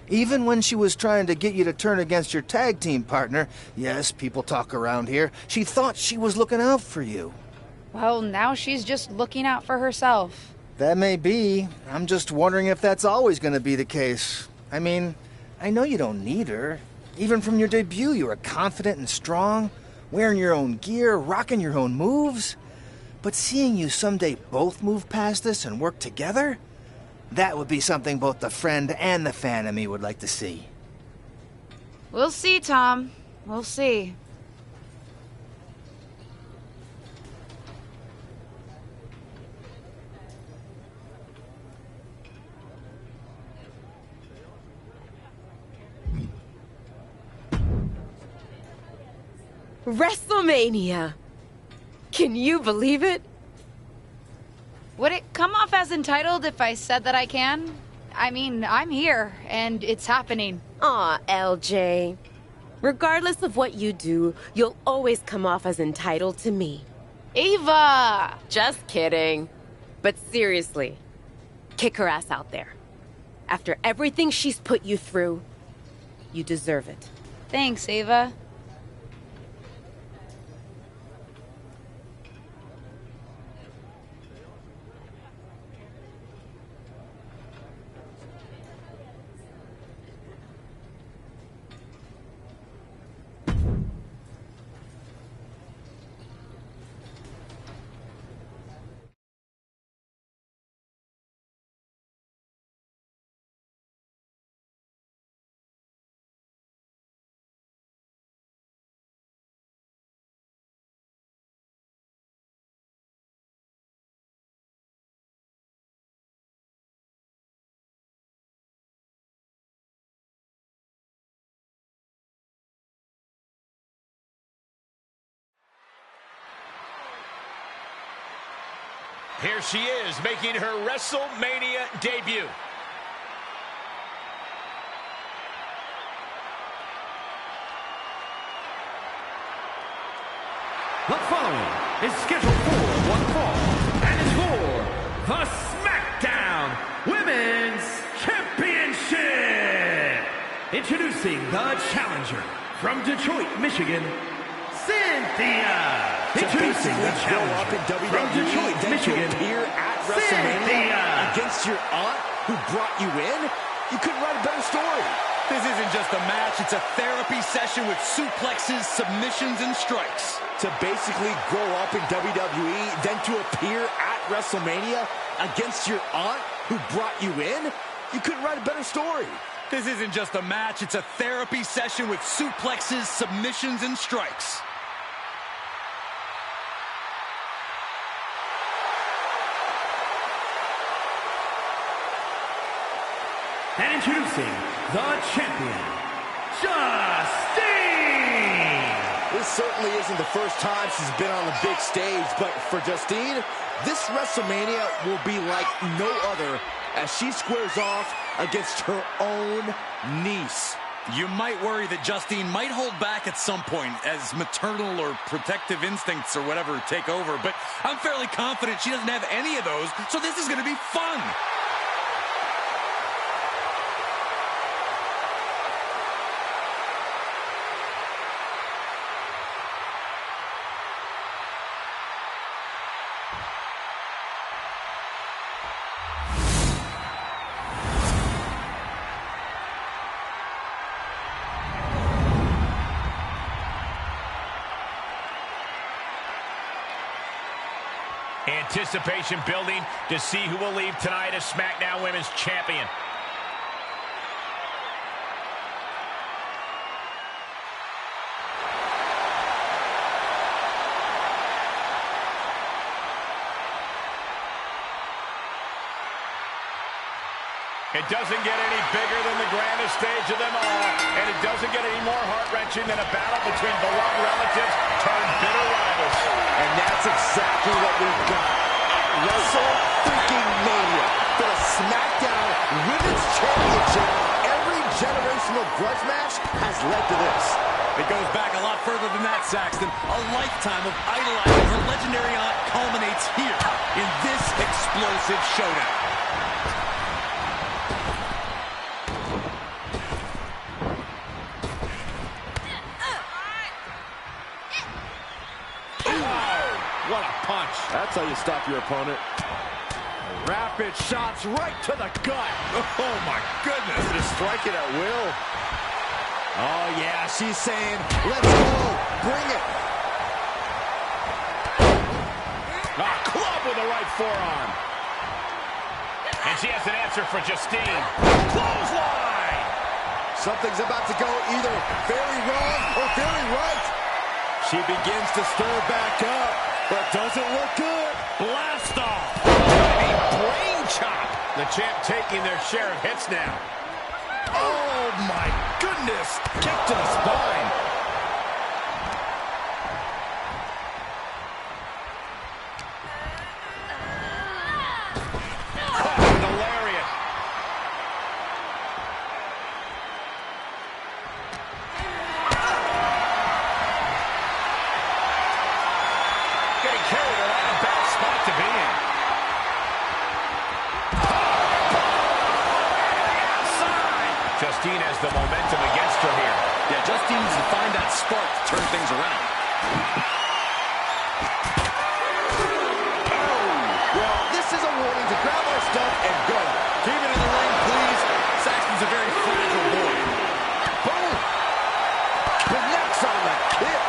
Even when she was trying to get you to turn against your tag team partner, yes, people talk around here, she thought she was looking out for you. Well, now she's just looking out for herself. That may be. I'm just wondering if that's always going to be the case. I mean, I know you don't need her. Even from your debut, you were confident and strong, wearing your own gear, rocking your own moves. But seeing you someday both move past this and work together, that would be something both the friend and the fan of me would like to see. We'll see, Tom. We'll see. WrestleMania! Can you believe it? Would it come off as entitled if I said that I can? I mean, I'm here, and it's happening. Aw, LJ. Regardless of what you do, you'll always come off as entitled to me. Ava! Just kidding. But seriously, kick her ass out there. After everything she's put you through, you deserve it. Thanks, Ava. Here she is, making her WrestleMania debut. The following is scheduled for one fall and is for the SmackDown Women's Championship. Introducing the challenger from Detroit, Michigan, Cynthia. Introducing the challenger from Detroit, Michigan, appear at WrestleMania against your aunt who brought you in. You couldn't write a better story. This isn't just a match, it's a therapy session with suplexes, submissions, and strikes. To basically grow up in WWE, then to appear at WrestleMania against your aunt who brought you in, you couldn't write a better story. This isn't just a match, it's a therapy session with suplexes, submissions, and strikes. And introducing the champion, Justine! This certainly isn't the first time she's been on the big stage, but for Justine, this WrestleMania will be like no other as she squares off against her own niece. You might worry that Justine might hold back at some point as maternal or protective instincts or whatever take over, but I'm fairly confident she doesn't have any of those, so this is going to be fun. Anticipation building to see who will leave tonight as SmackDown Women's Champion. It doesn't get any bigger than the grandest stage of them all, and it doesn't get any more heart-wrenching than a battle between beloved relatives turned bitter rivals. And that's exactly what we've got at WrestleMania for the SmackDown Women's Championship. Every generational grudge match has led to this. It goes back a lot further than that, Saxton. A lifetime of idolizing her legendary aunt culminates here in this explosive showdown. What a punch. That's how you stop your opponent. Rapid shots right to the gut. Oh, my goodness. To strike it at will. Oh, yeah, she's saying, let's go. Bring it. Club with the right forearm. And she has an answer for Justine. Clothesline! Something's about to go either very wrong or very right. She begins to stir back up, but doesn't look good. Blast off! A brain chop! The champ taking their share of hits now. Oh, my goodness! Kick to the spine. Justine has the momentum against her here. Yeah, Justine needs to find that spark to turn things around. Oh, well, this is a warning to grab our stuff and go. Keep it in the ring, please. Saxton's a very fragile boy. Boom! Connects on the kick.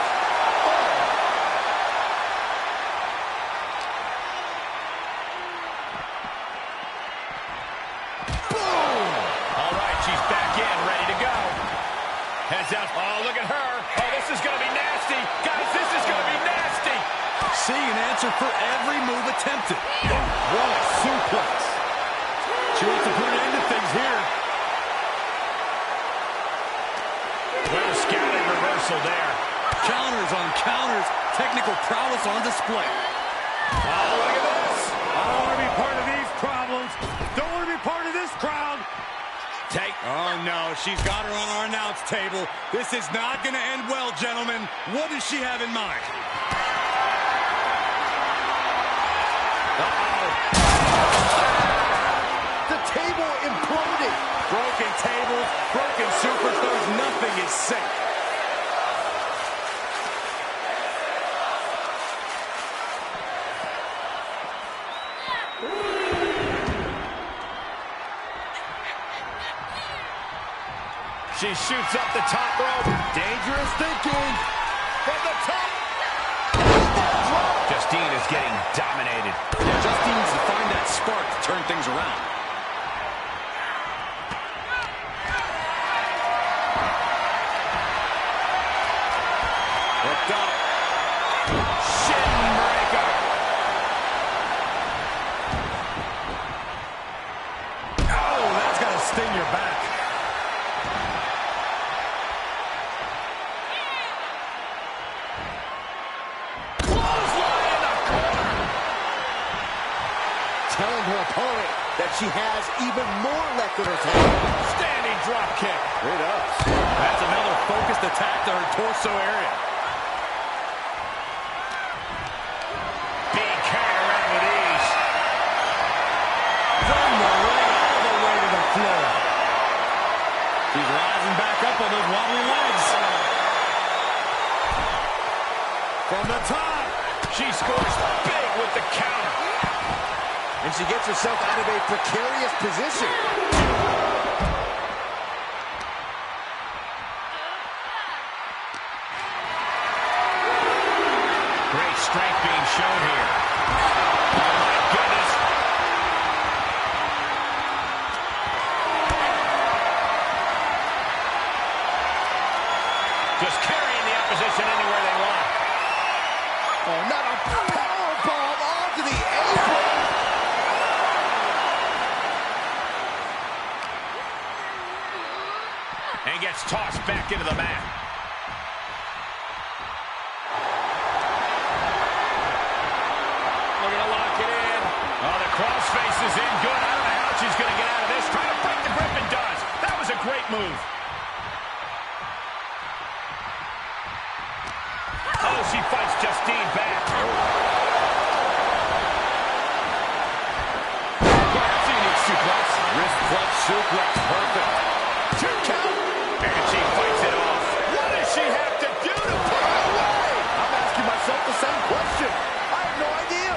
Heads out. Oh, look at her. Oh, this is going to be nasty. Guys, this is going to be nasty. See an answer for every move attempted. Oh, what a suplex. She wants to put an end to things here. Well scouted reversal there. Counters on counters. Technical prowess on display. Oh, look at this. I don't want to be part of these problems. Don't want to be part of this crowd. Oh, no, she's got her on our announce table. This is not going to end well, gentlemen. What does she have in mind? Uh-oh. The table imploded. Broken tables, broken superstars, nothing is safe. She shoots up the top rope. Dangerous thinking. From the top. Justine is getting dominated. Yeah, Justine needs to find that spark to turn things around. Hooked up. Shin breaker. Oh, that's got to sting your back. Telling her opponent that she has even more left in her tank. Standing drop kick. It does. That's another focused attack to her torso area. Being carried around with ease. From the ring all the way to the floor. She's rising back up on those wobbly legs. From the top. She scores big with the counter. And she gets herself out of a precarious position. Great strength being shown here. Oh, my goodness. Just carrying the opposition anywhere they want. Oh, not a powerbomb onto the apron. And gets tossed back into the mat. Looking to lock it in. Oh, the crossface is in good. I don't know how she's going to get out of this. Trying to break the grip and does. That was a great move. Oh, she fights Justine back. That's a unique suplex. Wrist clutch suplex. Perfect. 2 count. And she fights it off. What does she have to do to put her away? I'm asking myself the same question. I have no idea.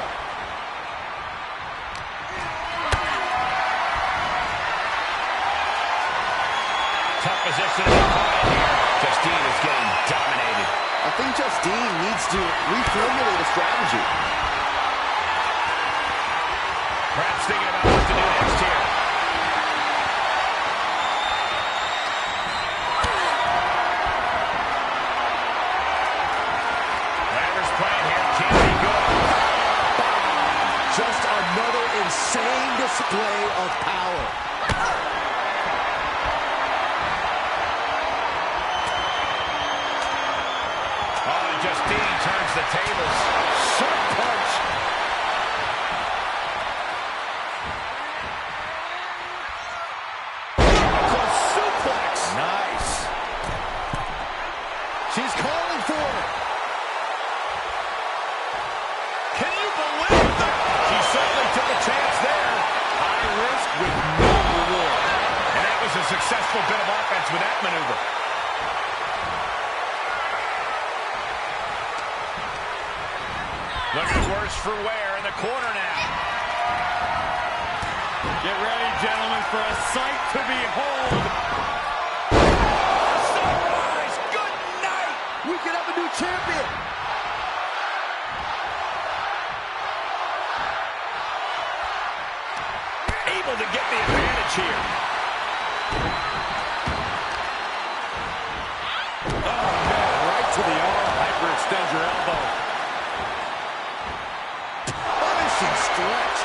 Tough position in the corner here. Justine needs to reformulate a strategy. Perhaps thinking about what to do next here. Whatever's playing here can't be good. Just another insane display of power. Oh, and Justine turns the tables. Sharp punch. Suplex. Nice. She's calling for it. Can you believe that? She certainly took a chance there. High risk with no reward. And that was a successful bit of offense with that maneuver. Looking worse for wear in the corner now. Get ready, gentlemen, for a sight to behold. Sunrise, good night. We could have a new champion. Able to get the advantage here. Oh, man, right to the arm. Hyperextend your elbow. Punishing stretch.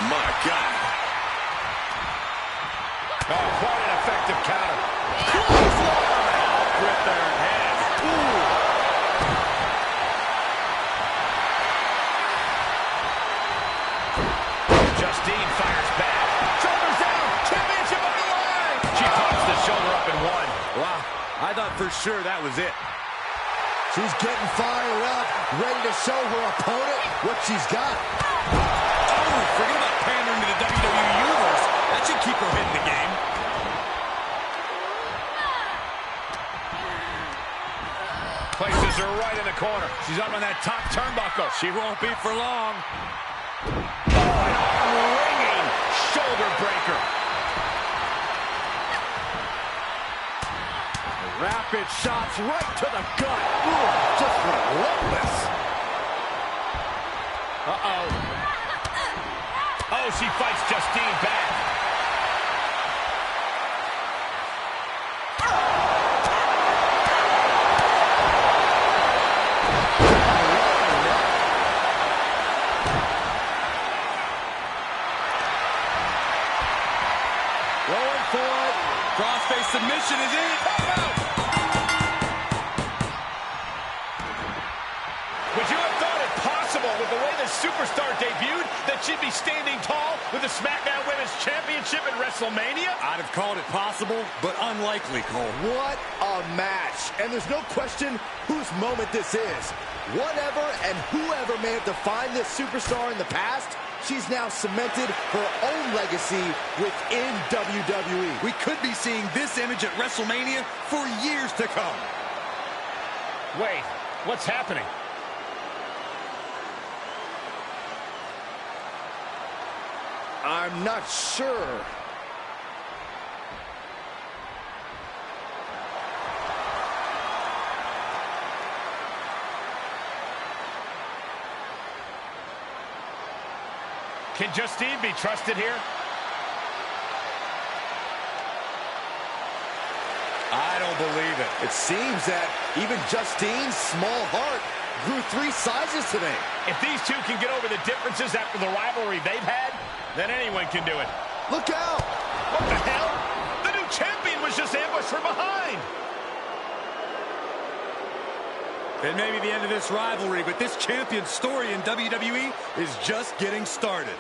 My God. Oh, quite an effective counter. Off with their head. Ooh. Justine fires back. Shoulders down. Championship on the line. She pops the shoulder up and won. Wow, I thought for sure that was it. She's getting fired up, ready to show her opponent what she's got. Oh, forget about pandering to the WWE Universe. That should keep her hitting the game. Places her right in the corner. She's up on that top turnbuckle. She won't be for long. Oh, an arm-wringing shoulder breaker. Rapid shots right to the gut. Ooh, just relentless. Uh-oh. Oh, she fights Justine back. Going for it. Crossface submission is in. Would you have thought it possible with the way the superstar debuted that she'd be standing tall with the SmackDown Women's Championship at WrestleMania? I'd have called it possible, but unlikely, Cole. What a match. And there's no question whose moment this is. Whatever and whoever may have defined this superstar in the past, she's now cemented her own legacy within WWE. We could be seeing this image at WrestleMania for years to come. Wait, what's happening? I'm not sure. Can Justine be trusted here? I don't believe it. It seems that even Justine's small heart grew 3 sizes today. If these two can get over the differences after the rivalry they've had, then anyone can do it. Look out! What the hell? The new champion was just ambushed from behind. It may be the end of this rivalry, but this champion's story in WWE is just getting started.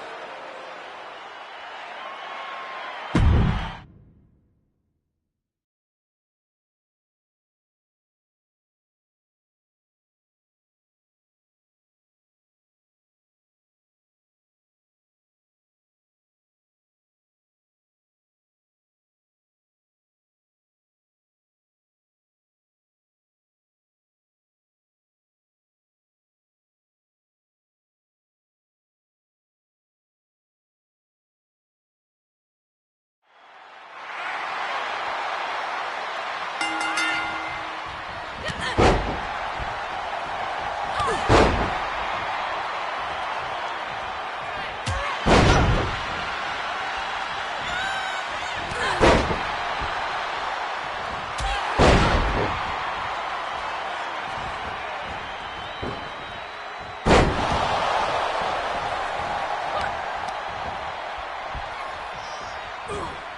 Ugh.